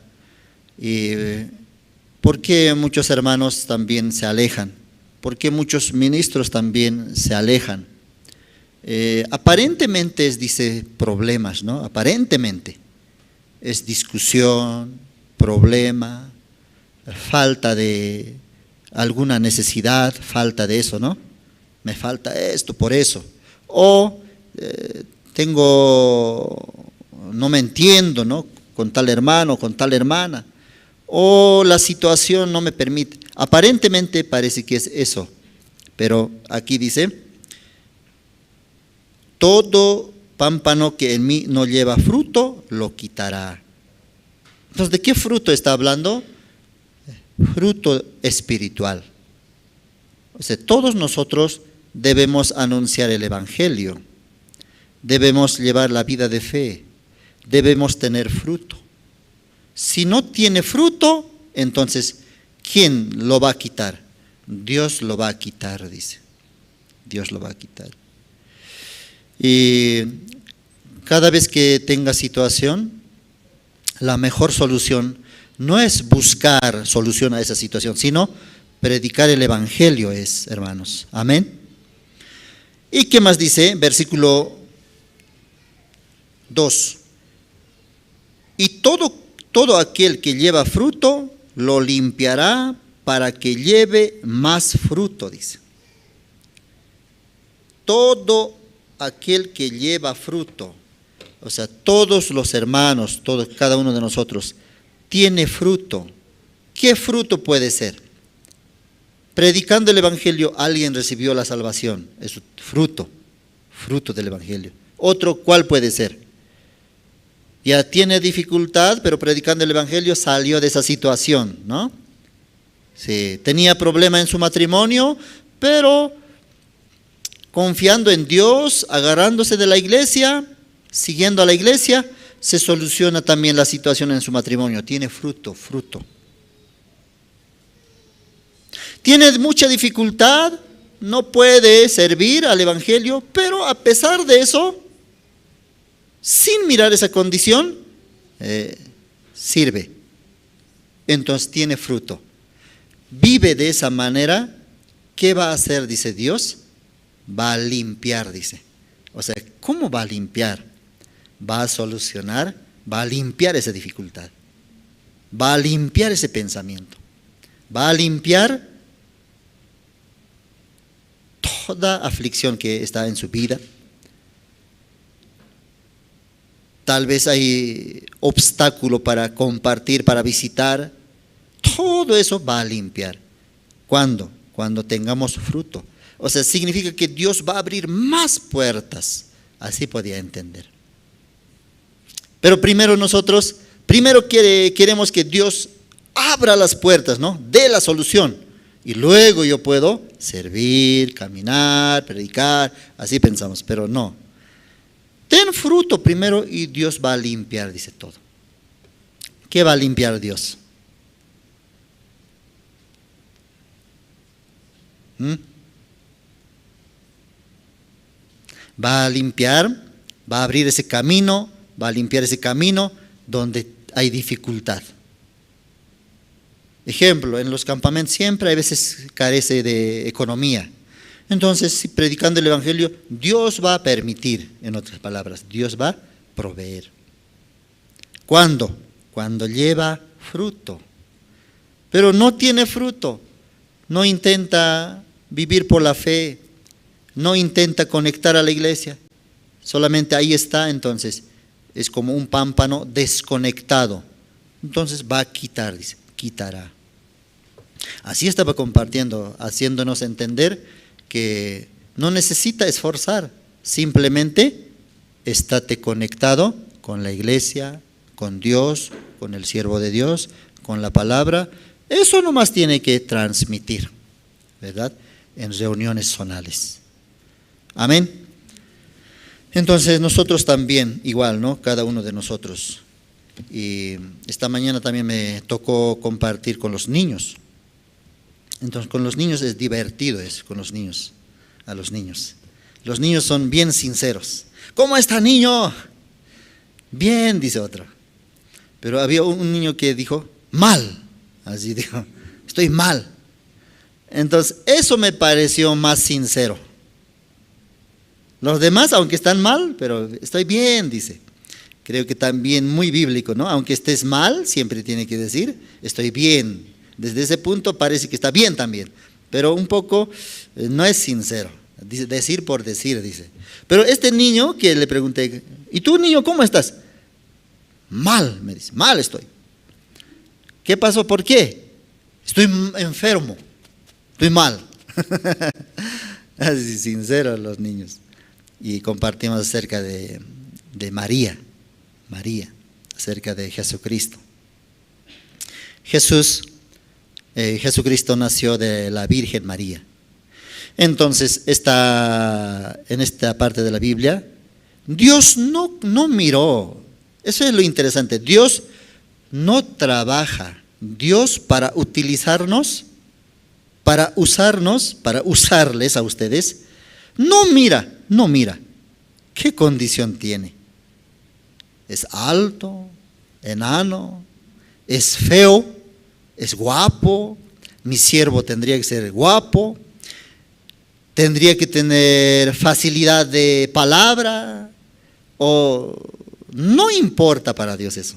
¿Por qué muchos hermanos también se alejan? ¿Por qué muchos ministros también se alejan? Aparentemente es, dice, problemas, ¿no? Aparentemente es discusión, problema, falta de alguna necesidad, falta de eso, ¿no? Me falta esto por eso. O no me entiendo, ¿no? Con tal hermano, con tal hermana. O la situación no me permite. Aparentemente parece que es eso. Pero aquí dice, todo pámpano que en mí no lleva fruto, lo quitará. Entonces, ¿de qué fruto está hablando? Fruto espiritual. O sea, todos nosotros debemos anunciar el Evangelio. Debemos llevar la vida de fe, debemos tener fruto. Si no tiene fruto, entonces, ¿quién lo va a quitar? Dios lo va a quitar, dice. Dios lo va a quitar. Y cada vez que tenga situación, la mejor solución no es buscar solución a esa situación, sino predicar el Evangelio es, hermanos. Amén. ¿Y qué más dice? Versículo 2. Y todo aquel que lleva fruto, lo limpiará para que lleve más fruto, dice. Todo aquel que lleva fruto, o sea, todos los hermanos, cada uno de nosotros, tiene fruto. ¿Qué fruto puede ser? Predicando el Evangelio, alguien recibió la salvación, es fruto del Evangelio. Otro, ¿cuál puede ser? Ya tiene dificultad, pero predicando el Evangelio salió de esa situación, ¿no? Sí, tenía problema en su matrimonio, pero confiando en Dios, agarrándose de la iglesia, siguiendo a la iglesia, se soluciona también la situación en su matrimonio. Tiene fruto. Tiene mucha dificultad, no puede servir al Evangelio, pero a pesar de eso, sin mirar esa condición, sirve. Entonces tiene fruto. Vive de esa manera. ¿Qué va a hacer? Dice Dios. Va a limpiar, dice. O sea, ¿cómo va a limpiar? Va a solucionar, va a limpiar esa dificultad. Va a limpiar ese pensamiento. Va a limpiar toda aflicción que está en su vida. Tal vez hay obstáculo para compartir, para visitar. Todo eso va a limpiar. ¿Cuándo? Cuando tengamos fruto. O sea, significa que Dios va a abrir más puertas. Así podía entender. Pero primero queremos que Dios abra las puertas, ¿no? Dé la solución. Y luego yo puedo servir, caminar, predicar. Así pensamos, pero no. Ten fruto primero y Dios va a limpiar, dice todo. ¿Qué va a limpiar Dios? Va a limpiar, va a abrir ese camino, va a limpiar ese camino donde hay dificultad. Ejemplo, en los campamentos siempre hay veces carece de economía. Entonces, si predicando el Evangelio, Dios va a permitir, en otras palabras, Dios va a proveer. ¿Cuándo? Cuando lleva fruto. Pero no tiene fruto, no intenta vivir por la fe, no intenta conectar a la iglesia, solamente ahí está, entonces es como un pámpano desconectado. Entonces va a quitar, dice, quitará. Así estaba compartiendo, haciéndonos entender que no necesita esforzar, simplemente estate conectado con la iglesia, con Dios, con el siervo de Dios, con la palabra. Eso nomás tiene que transmitir, ¿verdad? En reuniones zonales. Amén. Entonces nosotros también, igual, ¿no? Cada uno de nosotros. Y esta mañana también me tocó compartir con los niños. Entonces con los niños es divertido, con los niños, a los niños. Los niños son bien sinceros. ¿Cómo está, niño? Bien, dice otro. Pero había un niño que dijo, mal. Así dijo, estoy mal. Entonces eso me pareció más sincero. Los demás, aunque están mal, pero estoy bien, dice. Creo que también muy bíblico, ¿no? Aunque estés mal, siempre tiene que decir, estoy bien. Desde ese punto parece que está bien también. Pero un poco no es sincero. Dice, decir por decir, dice. Pero este niño que le pregunté, ¿y tú, niño, cómo estás? Mal, me dice, mal estoy. ¿Qué pasó? ¿Por qué? Estoy enfermo, estoy mal. Así sincero los niños. Y compartimos acerca de María, acerca de Jesucristo. Jesucristo nació de la Virgen María. Entonces, en esta parte de la Biblia, Dios no miró. Eso es lo interesante. Dios no trabaja. Dios para utilizarnos, para usarnos, para usarles a ustedes, no mira qué condición tiene. ¿Es alto, enano, es feo, es guapo? Mi siervo tendría que ser guapo, tendría que tener facilidad de palabra, o no importa para Dios eso.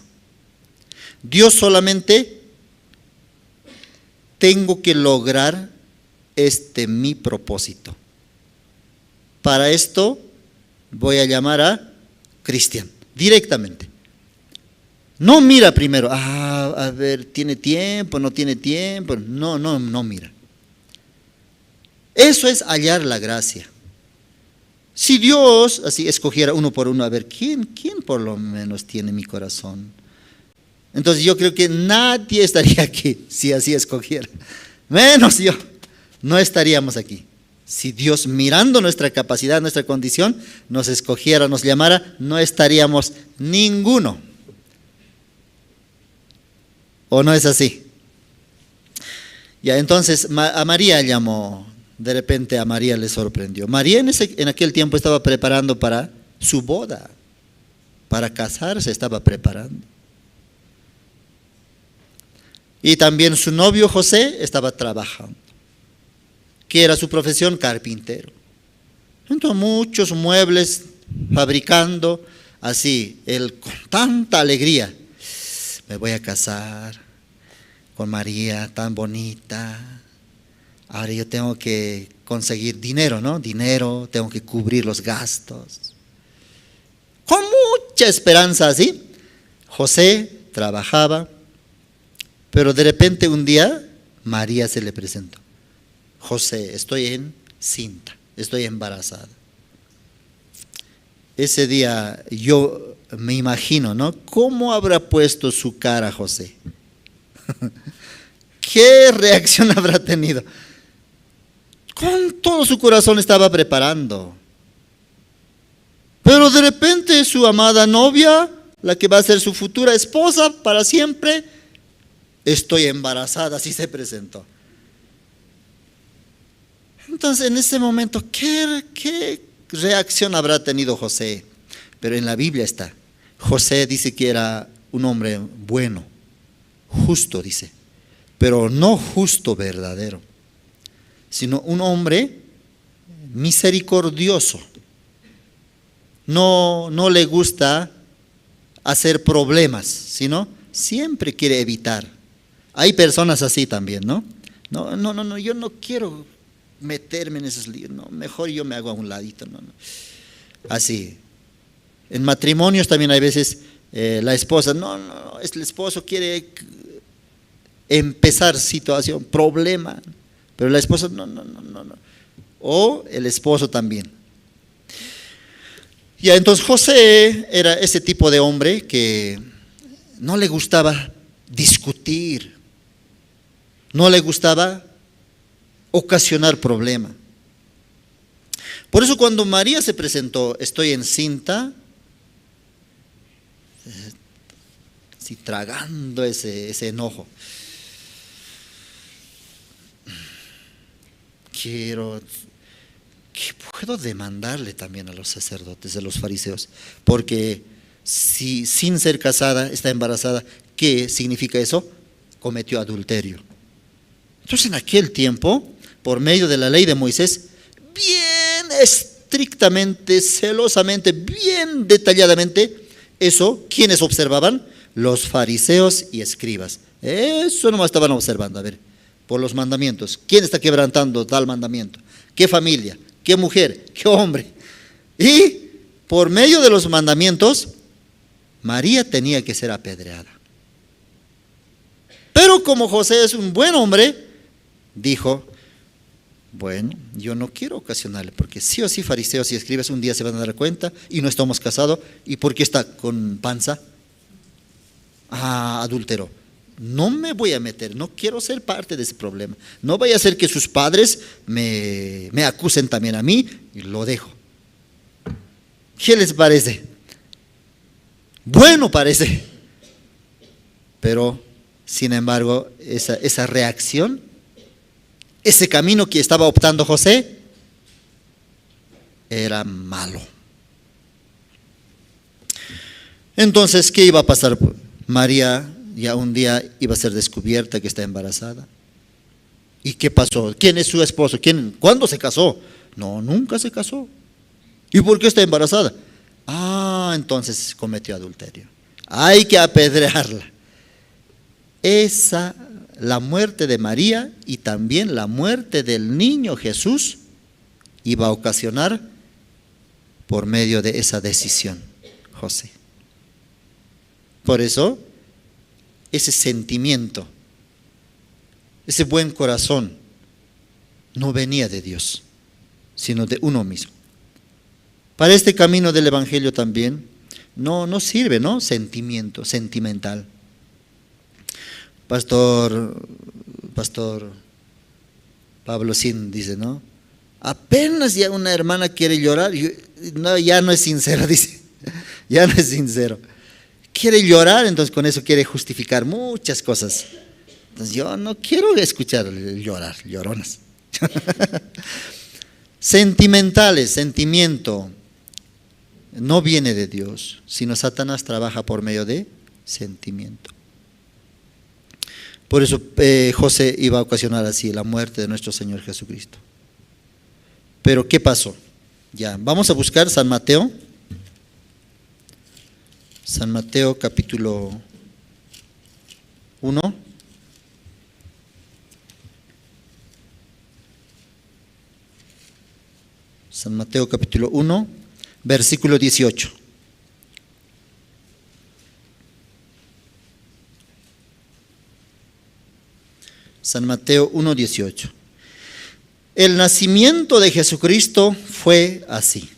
Dios solamente tengo que lograr mi propósito. Para esto voy a llamar a Cristian directamente. No mira primero, a ver, ¿tiene tiempo? ¿No tiene tiempo? No mira. Eso es hallar la gracia. Si Dios así escogiera uno por uno, a ver, ¿quién por lo menos tiene mi corazón? Entonces yo creo que nadie estaría aquí si así escogiera. Menos yo. No estaríamos aquí. Si Dios, mirando nuestra capacidad, nuestra condición, nos escogiera, nos llamara, no estaríamos ninguno. ¿O no es así? Ya, entonces a María llamó. De repente a María le sorprendió. María en aquel tiempo estaba preparando para su boda. Para casarse estaba preparando. Y también su novio José estaba trabajando. ¿Qué era su profesión? Carpintero. Entonces muchos muebles fabricando, así, él con tanta alegría. Me voy a casar con María, tan bonita. Ahora yo tengo que conseguir dinero, ¿no? Dinero, tengo que cubrir los gastos. Con mucha esperanza así. José trabajaba, pero de repente un día María se le presentó. José, estoy encinta, estoy embarazada. Ese día yo me imagino, ¿no? ¿Cómo habrá puesto su cara José? ¿Qué reacción habrá tenido? Con todo su corazón estaba preparando. Pero de repente su amada novia, la que va a ser su futura esposa para siempre, estoy embarazada, así se presentó. Entonces en ese momento, ¿qué reacción habrá tenido José? Pero en la Biblia está. José dice que era un hombre bueno, justo dice, pero no justo verdadero, sino un hombre misericordioso. No le gusta hacer problemas, sino siempre quiere evitar. Hay personas así también, ¿no? No, yo no quiero meterme en esos líos, no, mejor yo me hago a un ladito, no. Así. En matrimonios también hay veces la esposa, el esposo quiere empezar situación, problema, pero la esposa no. O el esposo también. Ya, entonces José era ese tipo de hombre que no le gustaba discutir, no le gustaba ocasionar problema. Por eso cuando María se presentó, estoy encinta, así tragando ese enojo. Puedo demandarle también a los sacerdotes, a los fariseos, porque si sin ser casada está embarazada, ¿qué significa eso? Cometió adulterio. Entonces en aquel tiempo, por medio de la ley de Moisés, bien estrictamente, celosamente, bien detalladamente, eso, ¿quiénes observaban? Los fariseos y escribas. Eso nomás estaban observando, a ver, por los mandamientos. ¿Quién está quebrantando tal mandamiento? ¿Qué familia? ¿Qué mujer? ¿Qué hombre? Y por medio de los mandamientos, María tenía que ser apedreada. Pero como José es un buen hombre, dijo, bueno, yo no quiero ocasionarle, porque sí o sí fariseos y escribas un día se van a dar cuenta y no estamos casados. ¿Y por qué está con panza? Adúltero. No me voy a meter, no quiero ser parte de ese problema. No vaya a ser que sus padres me acusen también a mí y lo dejo. ¿Qué les parece? Bueno parece. Pero, sin embargo, esa reacción, ese camino que estaba optando José, era malo. Entonces, ¿qué iba a pasar? María ya un día iba a ser descubierta que está embarazada. ¿Y qué pasó? ¿Quién es su esposo? ¿Cuándo se casó? No, nunca se casó. ¿Y por qué está embarazada? Entonces cometió adulterio. Hay que apedrearla. La muerte de María y también la muerte del niño Jesús iba a ocasionar por medio de esa decisión, José. Por eso, ese sentimiento, ese buen corazón, no venía de Dios, sino de uno mismo. Para este camino del Evangelio también, no sirve, ¿no? Sentimiento, sentimental. Pastor Pablo Sin dice, ¿no? Apenas ya una hermana quiere llorar, ya no es sincero, dice, ya no es sincero. Quiere llorar, entonces con eso quiere justificar muchas cosas. Entonces yo no quiero escuchar llorar, lloronas. Sentimentales, sentimiento, no viene de Dios, sino Satanás trabaja por medio de sentimiento. Por eso José iba a ocasionar así la muerte de nuestro Señor Jesucristo. Pero ¿qué pasó? Ya, vamos a buscar San Mateo. San Mateo capítulo 1. San Mateo capítulo 1, versículo 18. San Mateo 1, 18. El nacimiento de Jesucristo fue así.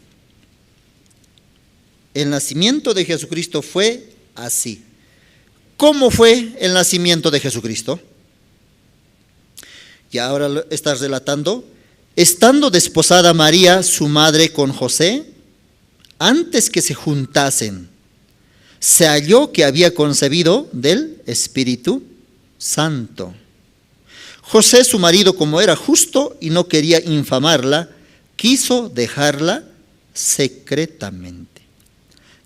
El nacimiento de Jesucristo fue así. ¿Cómo fue el nacimiento de Jesucristo? Y ahora lo estás relatando. Estando desposada María, su madre, con José, antes que se juntasen, se halló que había concebido del Espíritu Santo. José, su marido, como era justo y no quería infamarla, quiso dejarla secretamente.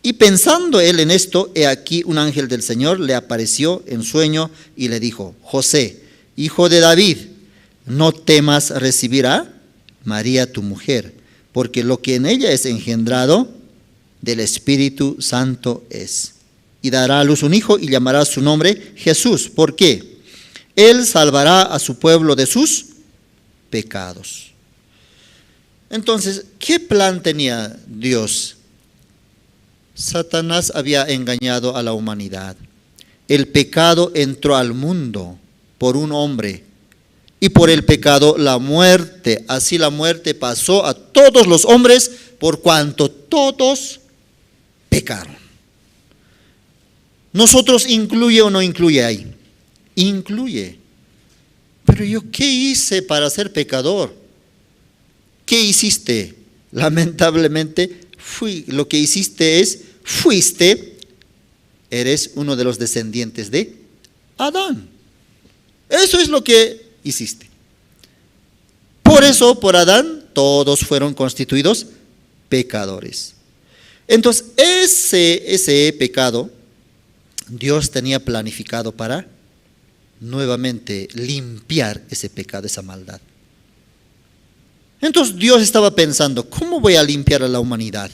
Y pensando él en esto, he aquí un ángel del Señor le apareció en sueño y le dijo: José, hijo de David, no temas recibir a María tu mujer, porque lo que en ella es engendrado del Espíritu Santo es. Y dará a luz un hijo y llamará su nombre Jesús. ¿Por qué? Él salvará a su pueblo de sus pecados. Entonces, ¿qué plan tenía Dios? Satanás había engañado a la humanidad. El pecado entró al mundo por un hombre y por el pecado la muerte. Así la muerte pasó a todos los hombres por cuanto todos pecaron. ¿Nosotros incluye o no incluye ahí? Incluye. Pero yo, ¿qué hice para ser pecador? ¿Qué hiciste? Lamentablemente, lo que hiciste eres uno de los descendientes de Adán. Eso es lo que hiciste. Por eso, por Adán, todos fueron constituidos pecadores. Entonces, ese pecado, Dios tenía planificado para nuevamente limpiar ese pecado, esa maldad. Entonces Dios estaba pensando, ¿cómo voy a limpiar a la humanidad?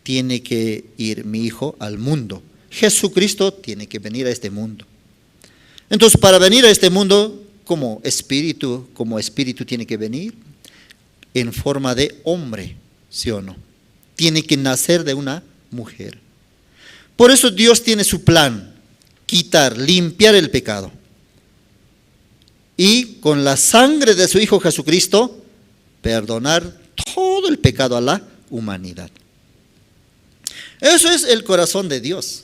Tiene que ir mi Hijo al mundo. Jesucristo tiene que venir a este mundo. Entonces, para venir a este mundo, como espíritu tiene que venir en forma de hombre, ¿sí o no? Tiene que nacer de una mujer. Por eso Dios tiene su plan, limpiar el pecado. Y con la sangre de su Hijo Jesucristo, perdonar todo el pecado a la humanidad. Eso es el corazón de Dios.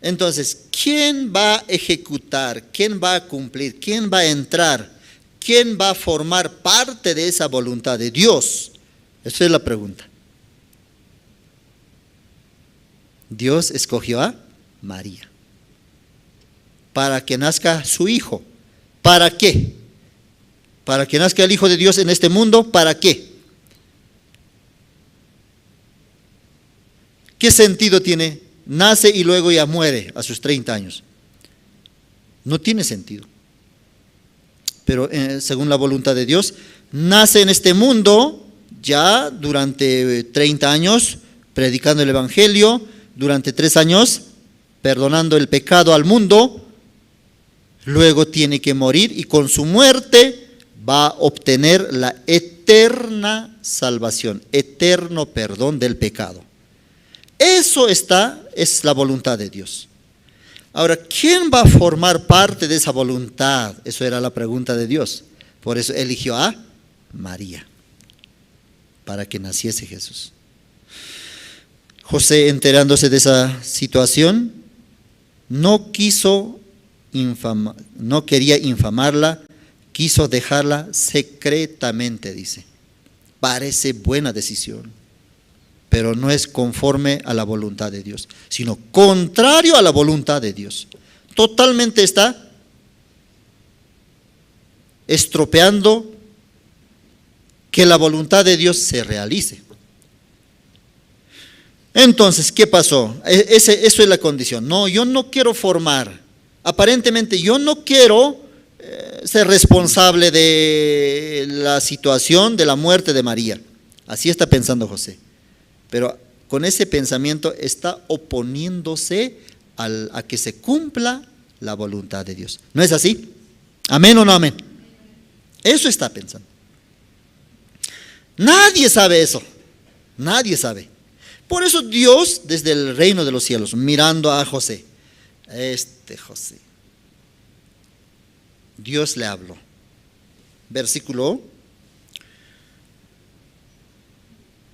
Entonces, ¿quién va a ejecutar? ¿Quién va a cumplir? ¿Quién va a entrar? ¿Quién va a formar parte de esa voluntad de Dios? Esa es la pregunta. Dios escogió a María para que nazca su Hijo. ¿Para qué? Para que nazca el Hijo de Dios en este mundo. ¿Para qué? ¿Qué sentido tiene? Nace y luego ya muere a sus 30 años. No tiene sentido. Pero según la voluntad de Dios, nace en este mundo ya durante 30 años predicando el Evangelio, durante 3 años perdonando el pecado al mundo. Luego tiene que morir y con su muerte va a obtener la eterna salvación, eterno perdón del pecado. Eso es la voluntad de Dios. Ahora, ¿quién va a formar parte de esa voluntad? Eso era la pregunta de Dios. Por eso eligió a María, para que naciese Jesús. José, enterándose de esa situación, no quería infamarla, quiso dejarla secretamente, dice. Parece buena decisión, pero no es conforme a la voluntad de Dios, sino contrario a la voluntad de Dios. Totalmente está estropeando que la voluntad de Dios se realice. Entonces, ¿qué pasó? Eso es la condición. No, yo no quiero formar. Aparentemente yo no quiero ser responsable de la situación de la muerte de María. Así está pensando José. Pero con ese pensamiento está oponiéndose a que se cumpla la voluntad de Dios. ¿No es así? ¿Amén o no amén? Eso está pensando. Nadie sabe eso. Nadie sabe. Por eso Dios, desde el reino de los cielos, mirando a José, José, Dios le habló. Versículo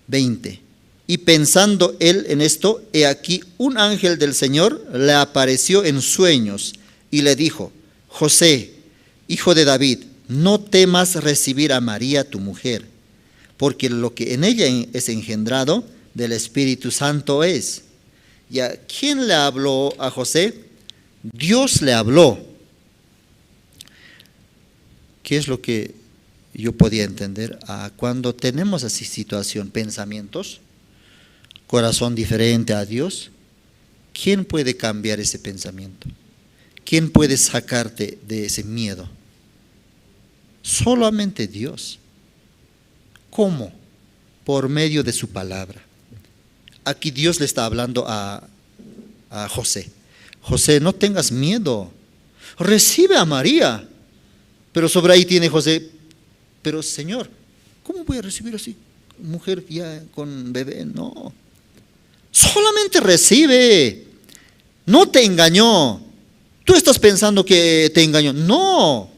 20. Y pensando él en esto, he aquí un ángel del Señor le apareció en sueños y le dijo: José, hijo de David, no temas recibir a María tu mujer, porque lo que en ella es engendrado del Espíritu Santo es. ¿Y a quién le habló a José? Dios le habló. ¿Qué es lo que yo podía entender? Cuando tenemos así situación, pensamientos, corazón diferente a Dios, ¿quién puede cambiar ese pensamiento? ¿Quién puede sacarte de ese miedo? Solamente Dios. ¿Cómo? Por medio de su palabra. Aquí Dios le está hablando a José. José, no tengas miedo. Recibe a María. Pero sobre ahí tiene José: pero Señor, ¿cómo voy a recibir así mujer ya con bebé? No. Solamente recibe. No te engañó. Tú estás pensando que te engañó. No.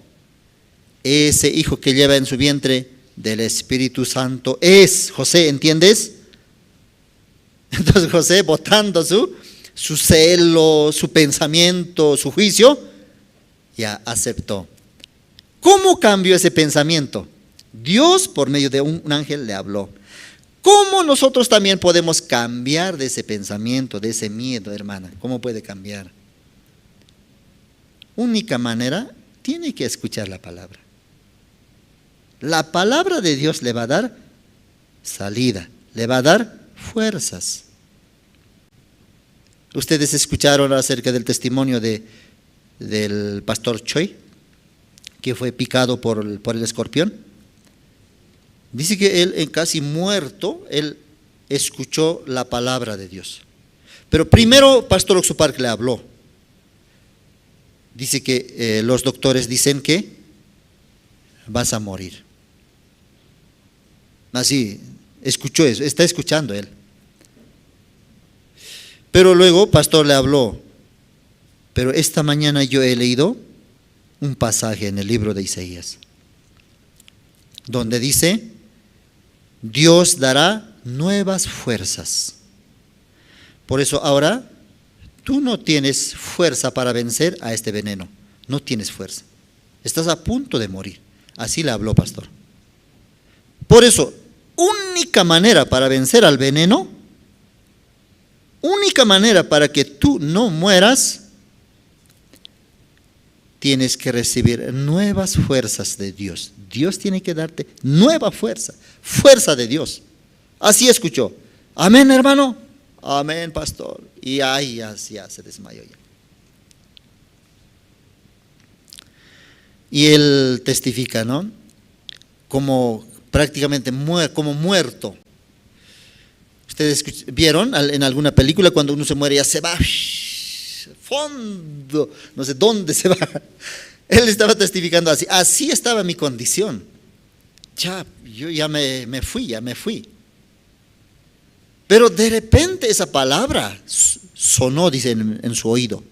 Ese hijo que lleva en su vientre del Espíritu Santo es José, ¿entiendes? Entonces José, botando su celo, su pensamiento, su juicio, ya aceptó. ¿Cómo cambió ese pensamiento? Dios por medio de un ángel le habló. ¿Cómo nosotros también podemos cambiar de ese pensamiento, de ese miedo, hermana? ¿Cómo puede cambiar? Única manera, tiene que escuchar la palabra. La palabra de Dios le va a dar salida, le va a dar fuerzas. Ustedes escucharon acerca del testimonio del pastor Choi, que fue picado por el escorpión. Dice que él, casi muerto, él escuchó la palabra de Dios. Pero primero Pastor Oxopark le habló. Dice que los doctores dicen que vas a morir. Así, escuchó eso, está escuchando él. Pero luego Pastor le habló. Pero esta mañana yo he leído un pasaje en el libro de Isaías, donde dice: Dios dará nuevas fuerzas. Por eso ahora tú no tienes fuerza para vencer a este veneno. No tienes fuerza. Estás a punto de morir. Así le habló Pastor. Por eso, única manera para vencer al veneno, única manera para que tú no mueras, tienes que recibir nuevas fuerzas de Dios. Dios tiene que darte nueva fuerza, fuerza de Dios. Así escuchó. Amén, hermano. Amén, pastor. Y ahí ya se desmayó ya. Y él testifica, ¿no? Como prácticamente como muerto. Ustedes vieron en alguna película cuando uno se muere ya se va fondo, no sé dónde se va. Él estaba testificando así. Así estaba mi condición. Yo ya me fui. Pero de repente esa palabra sonó, dice en su oído.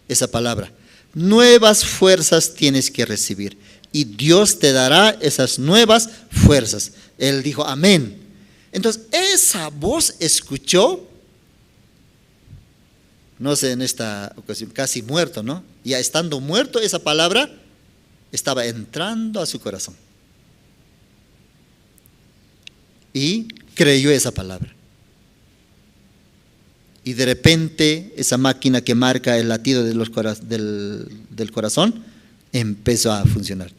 Esa palabra. Nuevas fuerzas tienes que recibir. Y Dios te dará esas nuevas fuerzas. Él dijo, amén. Entonces, esa voz escuchó, no sé, en esta ocasión, casi muerto, ¿no? Ya estando muerto, esa palabra estaba entrando a su corazón. Y creyó esa palabra. Y de repente, esa máquina que marca el latido de del corazón empezó a funcionar.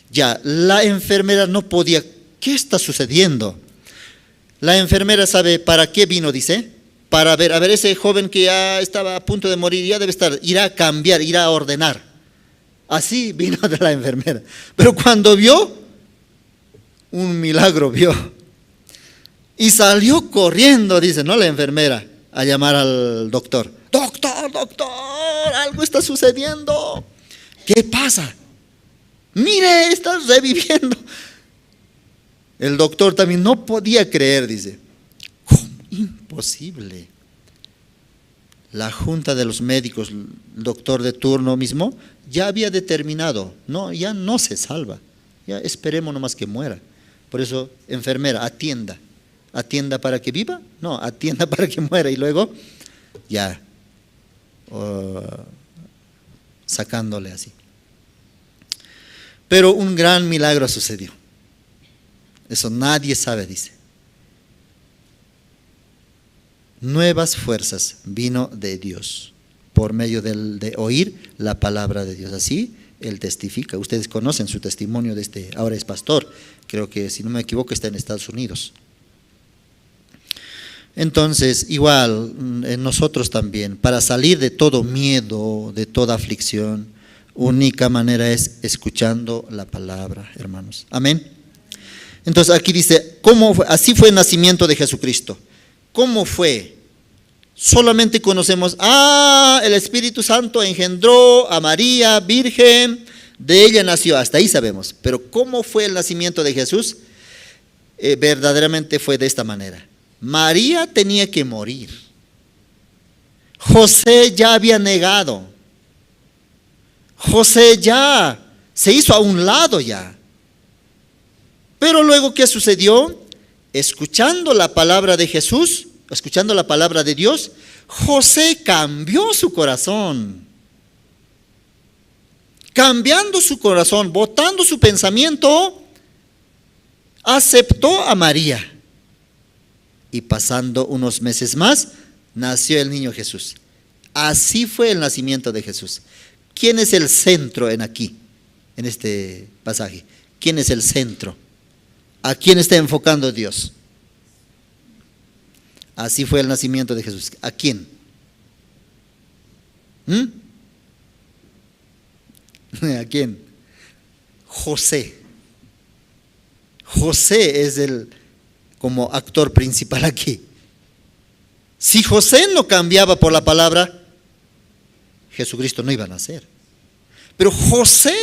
Ya, la enfermera no podía. ¿Qué está sucediendo? La enfermera sabe para qué vino, dice. Para ver, a ver, ese joven que ya estaba a punto de morir, ya debe estar, irá a cambiar, irá a ordenar. Así vino de la enfermera. Pero cuando vio, un milagro vio. Y salió corriendo, dice, ¿no? La enfermera, a llamar al doctor. Doctor, algo está sucediendo. ¿Qué pasa? Mire, está reviviendo. El doctor también no podía creer, dice. ¿Cómo? Imposible. La junta de los médicos, el doctor de turno mismo, ya había determinado, no, ya no se salva. Ya esperemos nomás que muera. Por eso, enfermera, atienda. ¿Atienda para que viva? No, atienda para que muera. Y luego, ya, sacándole así. Pero un gran milagro sucedió. Eso nadie sabe, dice. Nuevas fuerzas vino de Dios por medio de oír la palabra de Dios. Así él testifica. Ustedes conocen su testimonio de ahora es pastor. Creo que, si no me equivoco, está en Estados Unidos. Entonces, igual, nosotros también, para salir de todo miedo, de toda aflicción, única manera es escuchando la palabra, hermanos. Amén. Entonces aquí dice, ¿cómo fue? Así fue el nacimiento de Jesucristo. ¿Cómo fue? Solamente conocemos, el Espíritu Santo engendró a María, virgen, de ella nació, hasta ahí sabemos. Pero ¿cómo fue el nacimiento de Jesús? Verdaderamente fue de esta manera. María tenía que morir. José ya había negado. José ya se hizo a un lado ya. Pero luego, ¿qué sucedió? escuchando la palabra de Jesús, escuchando la palabra de Dios, José cambió su corazón. Cambiando su corazón, botando su pensamiento, aceptó a María. Y pasando unos meses más, nació el niño Jesús. Así fue el nacimiento de Jesús. ¿Quién es el centro en aquí, en este pasaje? ¿Quién es el centro? ¿A quién está enfocando Dios? Así fue el nacimiento de Jesús. ¿A quién? ¿A quién? José. José es como actor principal aquí. Si José no cambiaba por la palabra, Jesucristo no iba a nacer. Pero José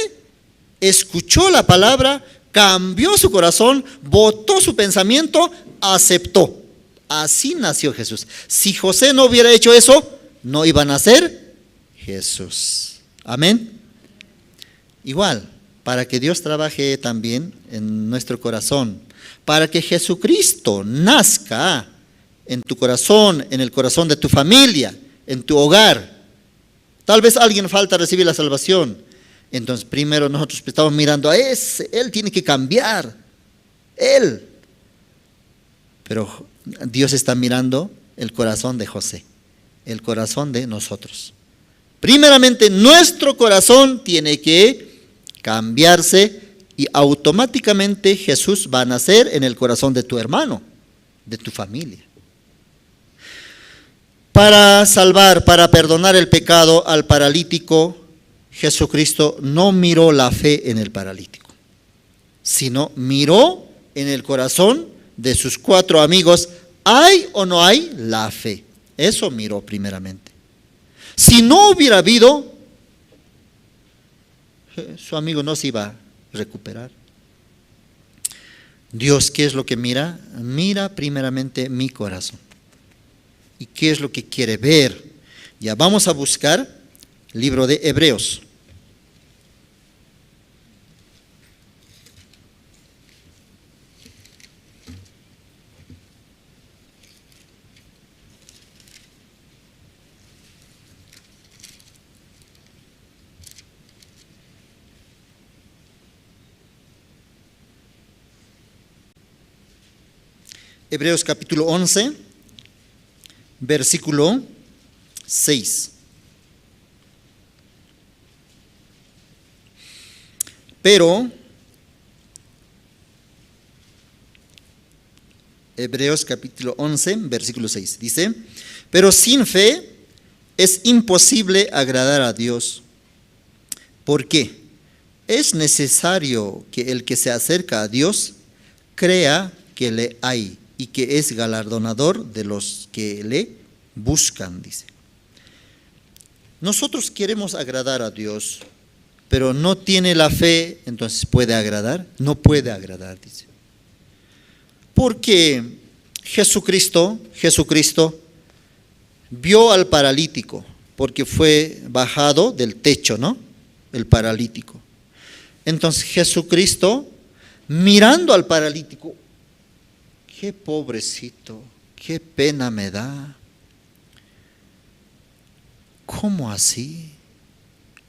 escuchó la palabra, cambió su corazón, botó su pensamiento, aceptó. Así nació Jesús. Si José no hubiera hecho eso, no iba a nacer Jesús. Amén. Igual, para que Dios trabaje también en nuestro corazón, para que Jesucristo nazca en tu corazón, en el corazón de tu familia, en tu hogar. Tal vez alguien falta recibir la salvación. Entonces primero nosotros estamos mirando a ese, él tiene que cambiar, él. Pero Dios está mirando el corazón de José, el corazón de nosotros. Primeramente nuestro corazón tiene que cambiarse y automáticamente Jesús va a nacer en el corazón de tu hermano, de tu familia. Para salvar, para perdonar el pecado al paralítico, Jesucristo no miró la fe en el paralítico, sino miró en el corazón de sus 4 amigos, ¿hay o no hay la fe? Eso miró primeramente. Si no hubiera habido, su amigo no se iba a recuperar. Dios, ¿qué es lo que mira? Mira primeramente mi corazón. ¿Y qué es lo que quiere ver? Ya vamos a buscar libro de Hebreos. Hebreos capítulo 11, versículo 6. Pero, Hebreos capítulo 11, versículo 6, dice, pero sin fe es imposible agradar a Dios. ¿Por qué? Es necesario que el que se acerca a Dios crea que le hay y que es galardonador de los que le buscan, dice. Nosotros queremos agradar a Dios, pero no tiene la fe, entonces ¿puede agradar? No puede agradar, dice. Porque Jesucristo vio al paralítico, porque fue bajado del techo, ¿no? El paralítico. Entonces Jesucristo, mirando al paralítico, qué pobrecito, qué pena me da. ¿Cómo así?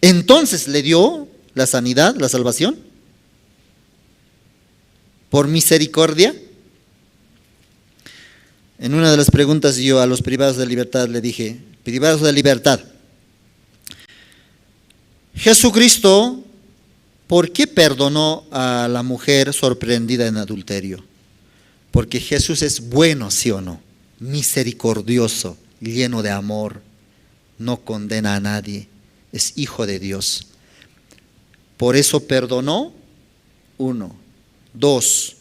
Entonces le dio la sanidad, la salvación, por misericordia. En una de las preguntas yo a los privados de libertad le dije, privados de libertad, Jesucristo, ¿por qué perdonó a la mujer sorprendida en adulterio? Porque Jesús es bueno, ¿sí o no? Misericordioso, lleno de amor, no condena a nadie, es hijo de Dios. Por eso perdonó, 1, 2.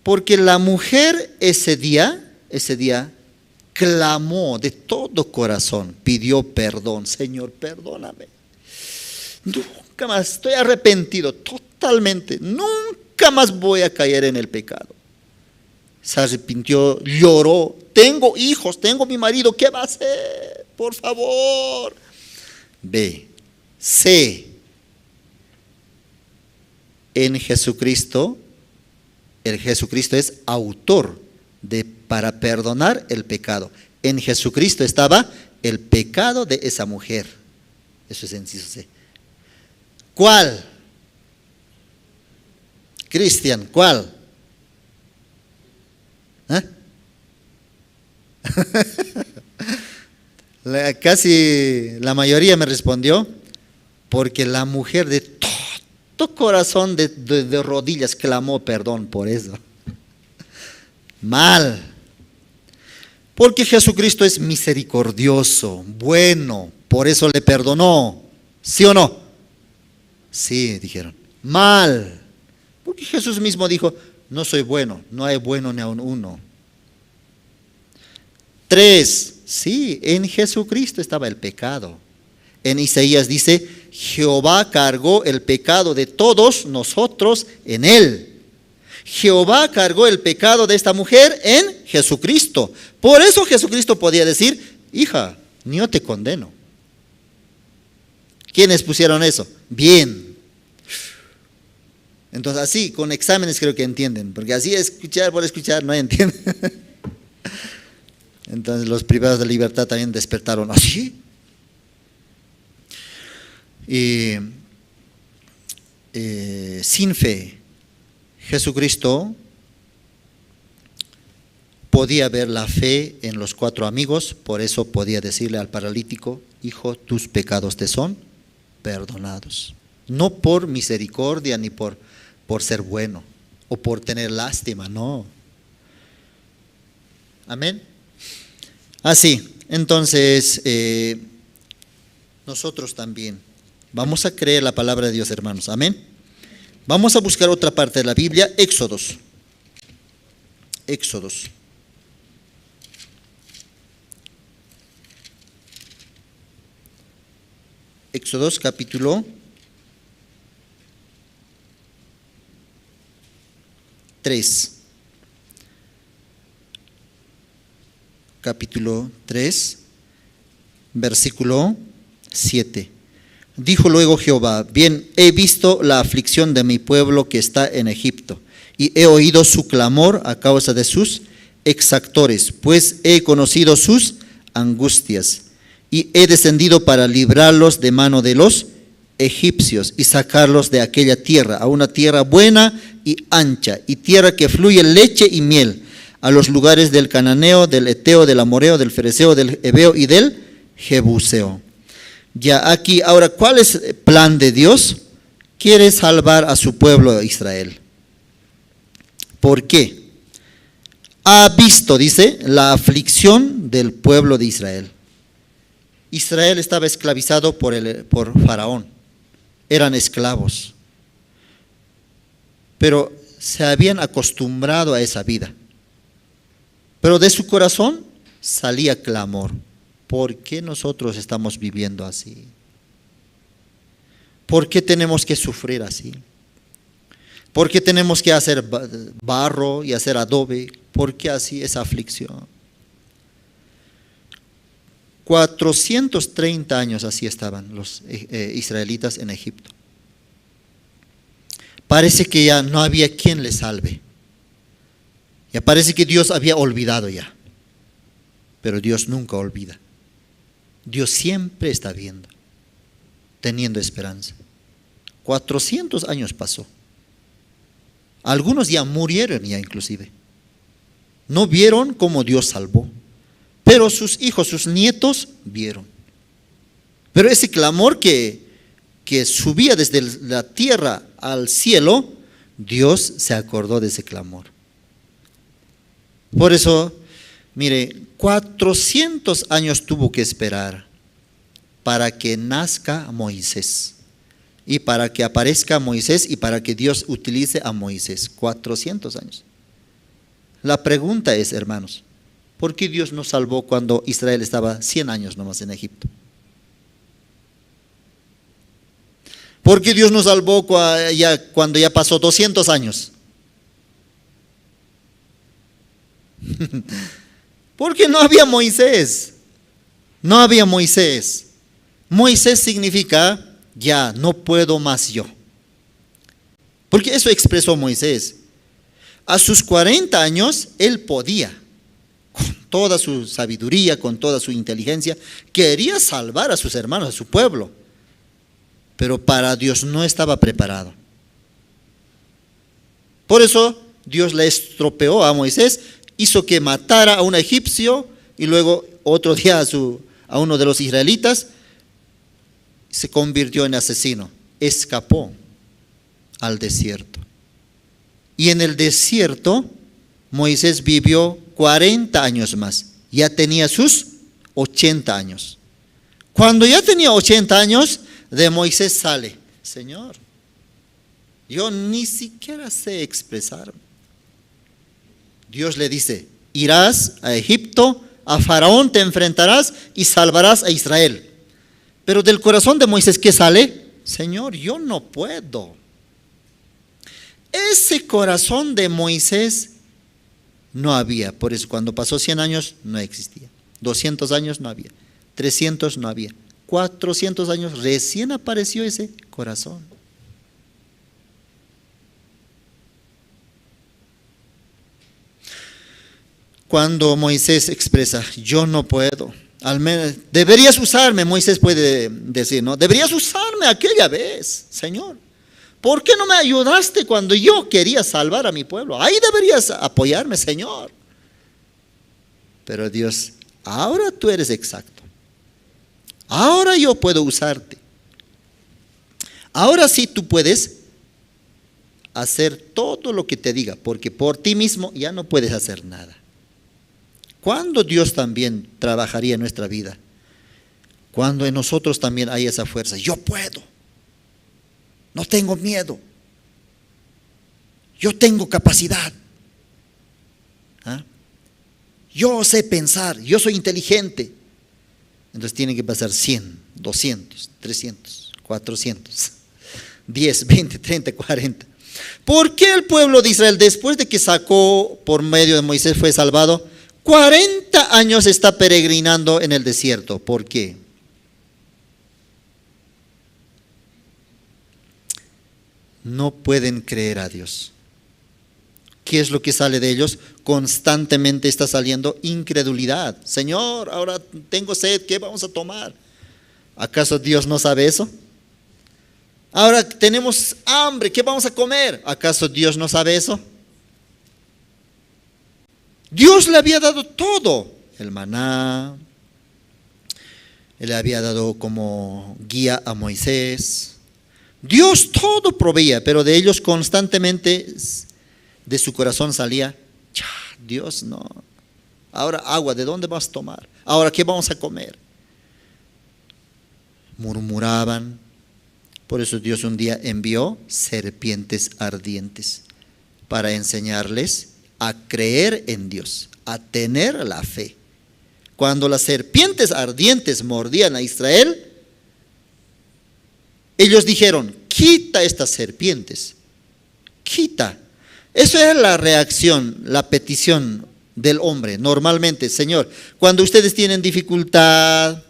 Porque la mujer ese día clamó de todo corazón, pidió perdón. Señor, perdóname. Nunca más, estoy arrepentido totalmente, nunca más voy a caer en el pecado. Se arrepintió, lloró, tengo hijos, tengo mi marido, ¿qué va a hacer? Por favor. B, C, en Jesucristo El Jesucristo es autor para perdonar el pecado. En Jesucristo estaba el pecado de esa mujer. Eso es inciso C. ¿Cuál? Cristian, ¿cuál? ¿Ah? Casi la mayoría me respondió, porque la mujer de todo corazón, de rodillas, clamó perdón por eso. Mal. Porque Jesucristo es misericordioso, bueno, por eso le perdonó. ¿Sí o no? Sí, dijeron. Mal. Porque Jesús mismo dijo, no soy bueno, no hay bueno ni aun uno. 3, sí, en Jesucristo estaba el pecado. En Isaías dice, Jehová cargó el pecado de todos nosotros en él. Jehová cargó el pecado de esta mujer en Jesucristo. Por eso Jesucristo podía decir, hija, ni yo te condeno. ¿Quiénes pusieron eso? Bien. Entonces así, con exámenes creo que entienden, porque así escuchar por escuchar no entienden. Entonces los privados de libertad también despertaron así. Sin fe, Jesucristo podía ver la fe en los 4 amigos, por eso podía decirle al paralítico, hijo, tus pecados te son perdonados. No por misericordia ni por ser bueno o por tener lástima, no. Amén. Así, entonces, nosotros también vamos a creer la palabra de Dios, hermanos. Amén. Vamos a buscar otra parte de la Biblia, Éxodos. Éxodos. Éxodos capítulo 3. Capítulo 3, versículo 7. Dijo luego Jehová, bien, he visto la aflicción de mi pueblo que está en Egipto, y he oído su clamor a causa de sus exactores, pues he conocido sus angustias, y he descendido para librarlos de mano de los egipcios, y sacarlos de aquella tierra, a una tierra buena y ancha, y tierra que fluye leche y miel, a los lugares del cananeo, del eteo, del amoreo, del fereceo, del heveo y del jebuseo. Ya aquí, ahora, ¿cuál es el plan de Dios? Quiere salvar a su pueblo Israel. ¿Por qué? Ha visto, dice, la aflicción del pueblo de Israel. Israel estaba esclavizado por Faraón. Eran esclavos. Pero se habían acostumbrado a esa vida. Pero de su corazón salía clamor. ¿Por qué nosotros estamos viviendo así? ¿Por qué tenemos que sufrir así? ¿Por qué tenemos que hacer barro y hacer adobe? ¿Por qué así esa aflicción? 430 años así estaban los israelitas en Egipto. Parece que ya no había quien les salve. Ya parece que Dios había olvidado ya. Pero Dios nunca olvida. Dios siempre está viendo, teniendo esperanza. 400 años pasó. Algunos ya murieron ya inclusive. No vieron cómo Dios salvó. Pero sus hijos, sus nietos vieron. Pero ese clamor que subía desde la tierra al cielo, Dios se acordó de ese clamor. Por eso, mire, 400 años tuvo que esperar para que nazca Moisés y para que aparezca Moisés y para que Dios utilice a Moisés. 400 años. La pregunta es, hermanos, ¿por qué Dios nos salvó cuando Israel estaba 100 años nomás en Egipto? ¿Por qué Dios nos salvó cuando ya pasó 200 años? Porque no había Moisés. No había Moisés. Moisés significa, ya no puedo más yo. Porque eso expresó Moisés. a sus 40 años, él podía, con toda su sabiduría, con toda su inteligencia, quería salvar a sus hermanos, a su pueblo. Pero para Dios no estaba preparado. Por eso Dios le estropeó a Moisés, hizo que matara a un egipcio y luego otro día a uno de los israelitas, se convirtió en asesino, escapó al desierto. Y en el desierto Moisés vivió 40 años más, ya tenía sus 80 años. Cuando ya tenía 80 años, de Moisés sale: Señor, yo ni siquiera sé expresarme. Dios le dice: irás a Egipto, a Faraón te enfrentarás y salvarás a Israel. Pero del corazón de Moisés, ¿qué sale? Señor, yo no puedo. Ese corazón de Moisés no había. Por eso cuando pasó 100 años no existía. 200 años no había. 300 no había. 400 años recién apareció ese corazón. Cuando Moisés expresa: yo no puedo, al menos deberías usarme, Moisés puede decir, ¿no? Deberías usarme aquella vez, Señor. ¿Por qué no me ayudaste cuando yo quería salvar a mi pueblo? Ahí deberías apoyarme, Señor. Pero Dios: ahora tú eres exacto. Ahora yo puedo usarte. Ahora sí tú puedes hacer todo lo que te diga, porque por ti mismo ya no puedes hacer nada. ¿Cuándo Dios también trabajaría en nuestra vida? Cuando en nosotros también hay esa fuerza. Yo puedo. No tengo miedo. Yo tengo capacidad. ¿Ah? Yo sé pensar. Yo soy inteligente. Entonces tienen que pasar 100, 200, 300, 400, 10, 20, 30, 40. ¿Por qué el pueblo de Israel, después de que sacó por medio de Moisés, fue salvado, 40 años está peregrinando en el desierto? ¿Por qué? No pueden creer a Dios. ¿Qué es lo que sale de ellos? Constantemente está saliendo incredulidad. Señor, ahora tengo sed, ¿qué vamos a tomar? ¿Acaso Dios no sabe eso? Ahora tenemos hambre, ¿qué vamos a comer? ¿Acaso Dios no sabe eso? Dios le había dado todo, el maná, le había dado como guía a Moisés. Dios todo proveía, pero de ellos constantemente de su corazón salía: Dios no. Ahora agua, ¿de dónde vas a tomar? Ahora, ¿qué vamos a comer? Murmuraban. Por eso Dios un día envió serpientes ardientes para enseñarles a creer en Dios, a tener la fe. Cuando las serpientes ardientes mordían a Israel, ellos dijeron: quita estas serpientes, quita. Esa es la reacción, la petición del hombre. Normalmente, Señor, cuando ustedes tienen dificultad,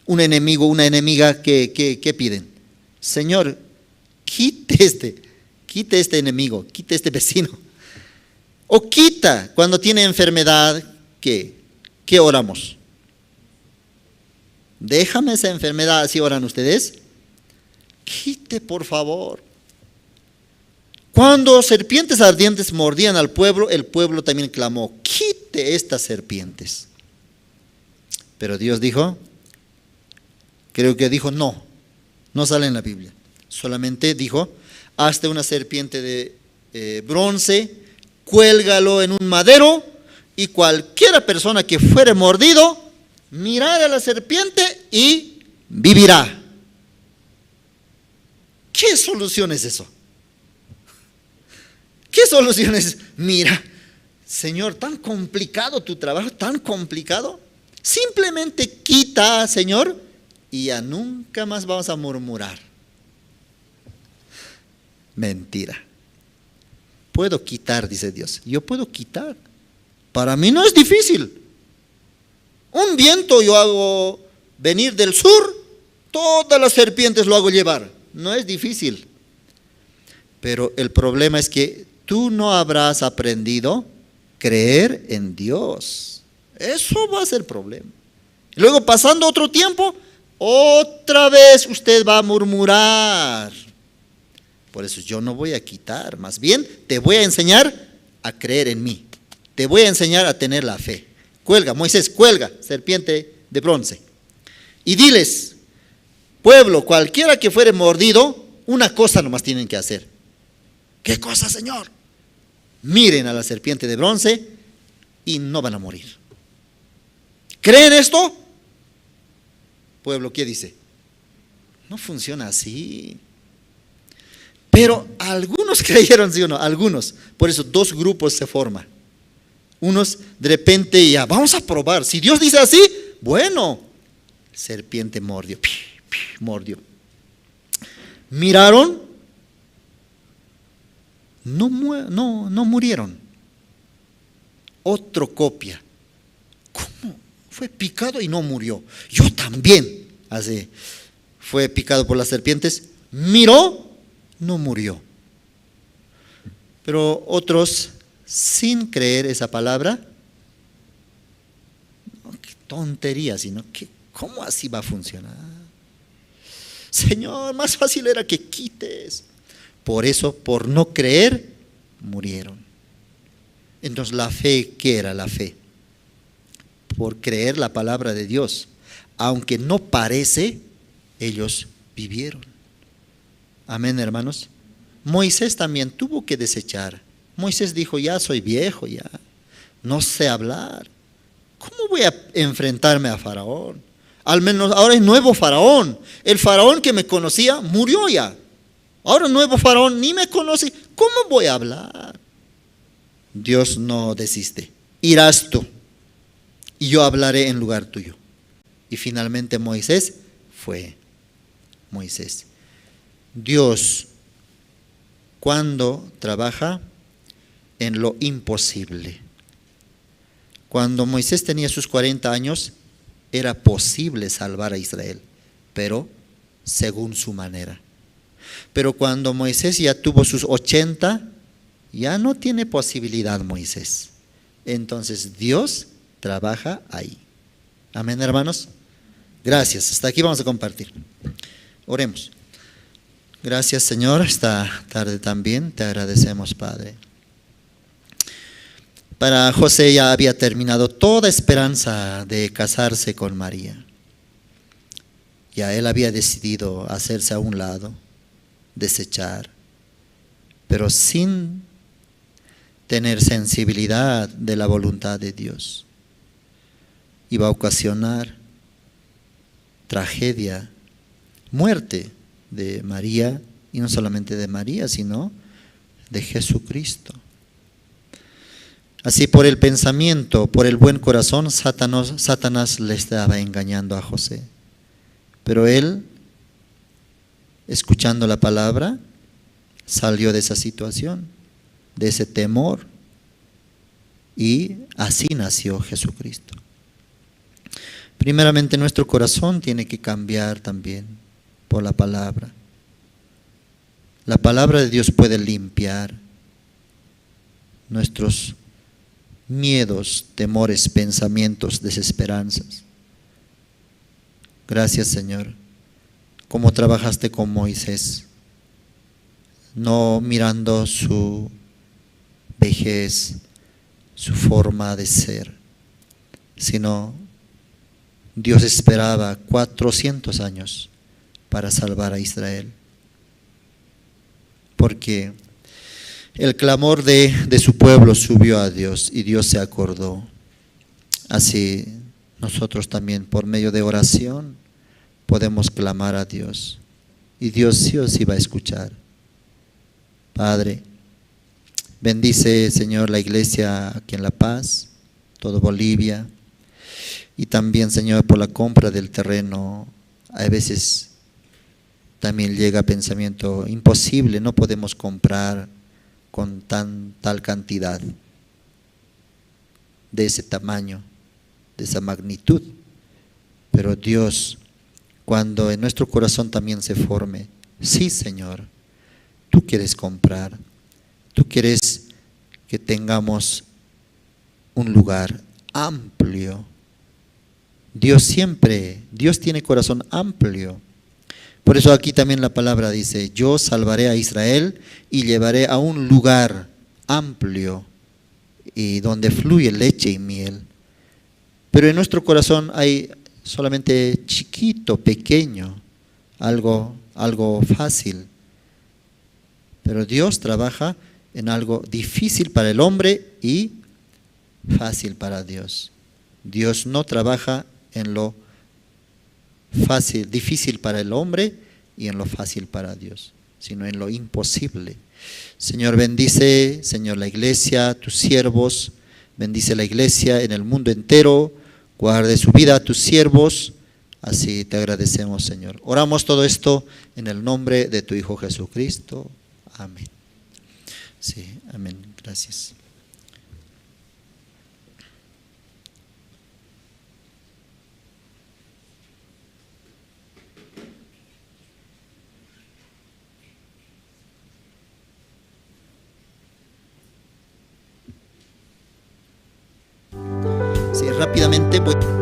un enemigo, una enemiga, ¿qué piden? Señor, quite este enemigo, quite este vecino. O quita, cuando tiene enfermedad, ¿qué oramos? Déjame esa enfermedad, ¿así oran ustedes? Quite, por favor. Cuando serpientes ardientes mordían al pueblo, el pueblo también clamó: quite estas serpientes. Pero Dios dijo, creo que dijo no sale en la Biblia. Solamente dijo: hazte una serpiente de bronce, cuélgalo en un madero, y cualquiera persona que fuere mordido, mirará a la serpiente y vivirá. ¿Qué solución es eso? ¿Qué solución es? Mira, Señor, tan complicado tu trabajo, tan complicado. Simplemente quita, Señor, y ya nunca más vamos a murmurar. Mentira. Puedo quitar, dice Dios. Yo puedo quitar. Para mí no es difícil. Un viento yo hago venir del sur, todas las serpientes lo hago llevar. No es difícil. Pero el problema es que tú no habrás aprendido creer en Dios. Eso va a ser el problema. Luego, pasando otro tiempo, otra vez usted va a murmurar. Por eso yo no voy a quitar, más bien te voy a enseñar a creer en mí. Te voy a enseñar a tener la fe. Cuelga, Moisés, cuelga, serpiente de bronce. Y diles, pueblo, cualquiera que fuere mordido, una cosa nomás tienen que hacer. ¿Qué cosa, Señor? Miren a la serpiente de bronce y no van a morir. ¿Creen esto? Pueblo, ¿qué dice? No funciona así. Pero algunos creyeron, ¿sí o no? Algunos. Por eso dos grupos se forman. Unos de repente ya, vamos a probar. Si Dios dice así, bueno. Serpiente mordió. Mordió. Miraron. No murieron. Otro copia. ¿Cómo? Fue picado y no murió. Yo también. Así. Fue picado por las serpientes. Miró. No murió. Pero otros, sin creer esa palabra, no, qué tontería, sino que ¿cómo así va a funcionar? Señor, más fácil era que quites. Por eso, por no creer, murieron. Entonces, la fe, ¿qué era la fe? Por creer la palabra de Dios. Aunque no parece, ellos vivieron. Amén, hermanos. Moisés también tuvo que desechar. Moisés dijo, ya soy viejo, ya no sé hablar. ¿Cómo voy a enfrentarme a Faraón? Al menos ahora hay nuevo Faraón. El Faraón que me conocía murió ya. Ahora nuevo Faraón ni me conoce. ¿Cómo voy a hablar? Dios no desiste. Irás tú y yo hablaré en lugar tuyo. Y finalmente Moisés fue. Moisés. Dios, cuando trabaja en lo imposible. Cuando Moisés tenía sus 40 años, era posible salvar a Israel, pero según su manera. Pero cuando Moisés ya tuvo sus 80, ya no tiene posibilidad Moisés. Entonces Dios trabaja ahí. Amén, hermanos. Gracias. Hasta aquí vamos a compartir. Oremos. Gracias, Señor, esta tarde también te agradecemos, Padre. Para José ya había terminado toda esperanza de casarse con María. Ya él había decidido hacerse a un lado, desechar, pero sin tener sensibilidad de la voluntad de Dios. Iba a ocasionar tragedia, muerte de María, y no solamente de María, sino de Jesucristo. Así por el pensamiento, por el buen corazón, Satanás le estaba engañando a José. Pero él, escuchando la palabra, salió de esa situación, de ese temor, y así nació Jesucristo. Primeramente nuestro corazón tiene que cambiar también por la palabra. La palabra de Dios puede limpiar nuestros miedos, temores, pensamientos, desesperanzas. Gracias, Señor, como trabajaste con Moisés, no mirando su vejez, su forma de ser, sino Dios esperaba 400 años para salvar a Israel, porque el clamor de su pueblo subió a Dios y Dios se acordó. Así nosotros también por medio de oración podemos clamar a Dios y Dios sí o sí va a escuchar. Padre, bendice, Señor, la iglesia aquí en La Paz, todo Bolivia, y también, Señor, por la compra del terreno. A veces también llega pensamiento imposible, no podemos comprar con tal cantidad, de ese tamaño, de esa magnitud. Pero Dios, cuando en nuestro corazón también se forme, sí, Señor, tú quieres comprar, tú quieres que tengamos un lugar amplio. Dios tiene corazón amplio. Por eso aquí también la palabra dice, yo salvaré a Israel y llevaré a un lugar amplio y donde fluye leche y miel. Pero en nuestro corazón hay solamente chiquito, pequeño, algo fácil. Pero Dios trabaja en algo difícil para el hombre y fácil para Dios. Dios no trabaja en lo difícil para el hombre y en lo fácil para Dios, sino en lo imposible. Señor, bendice, Señor, la iglesia, tus siervos, bendice la iglesia en el mundo entero, guarde su vida a tus siervos, así te agradecemos, Señor. Oramos todo esto en el nombre de tu Hijo Jesucristo. Amén. Sí, amén. Gracias. Sí, rápidamente voy.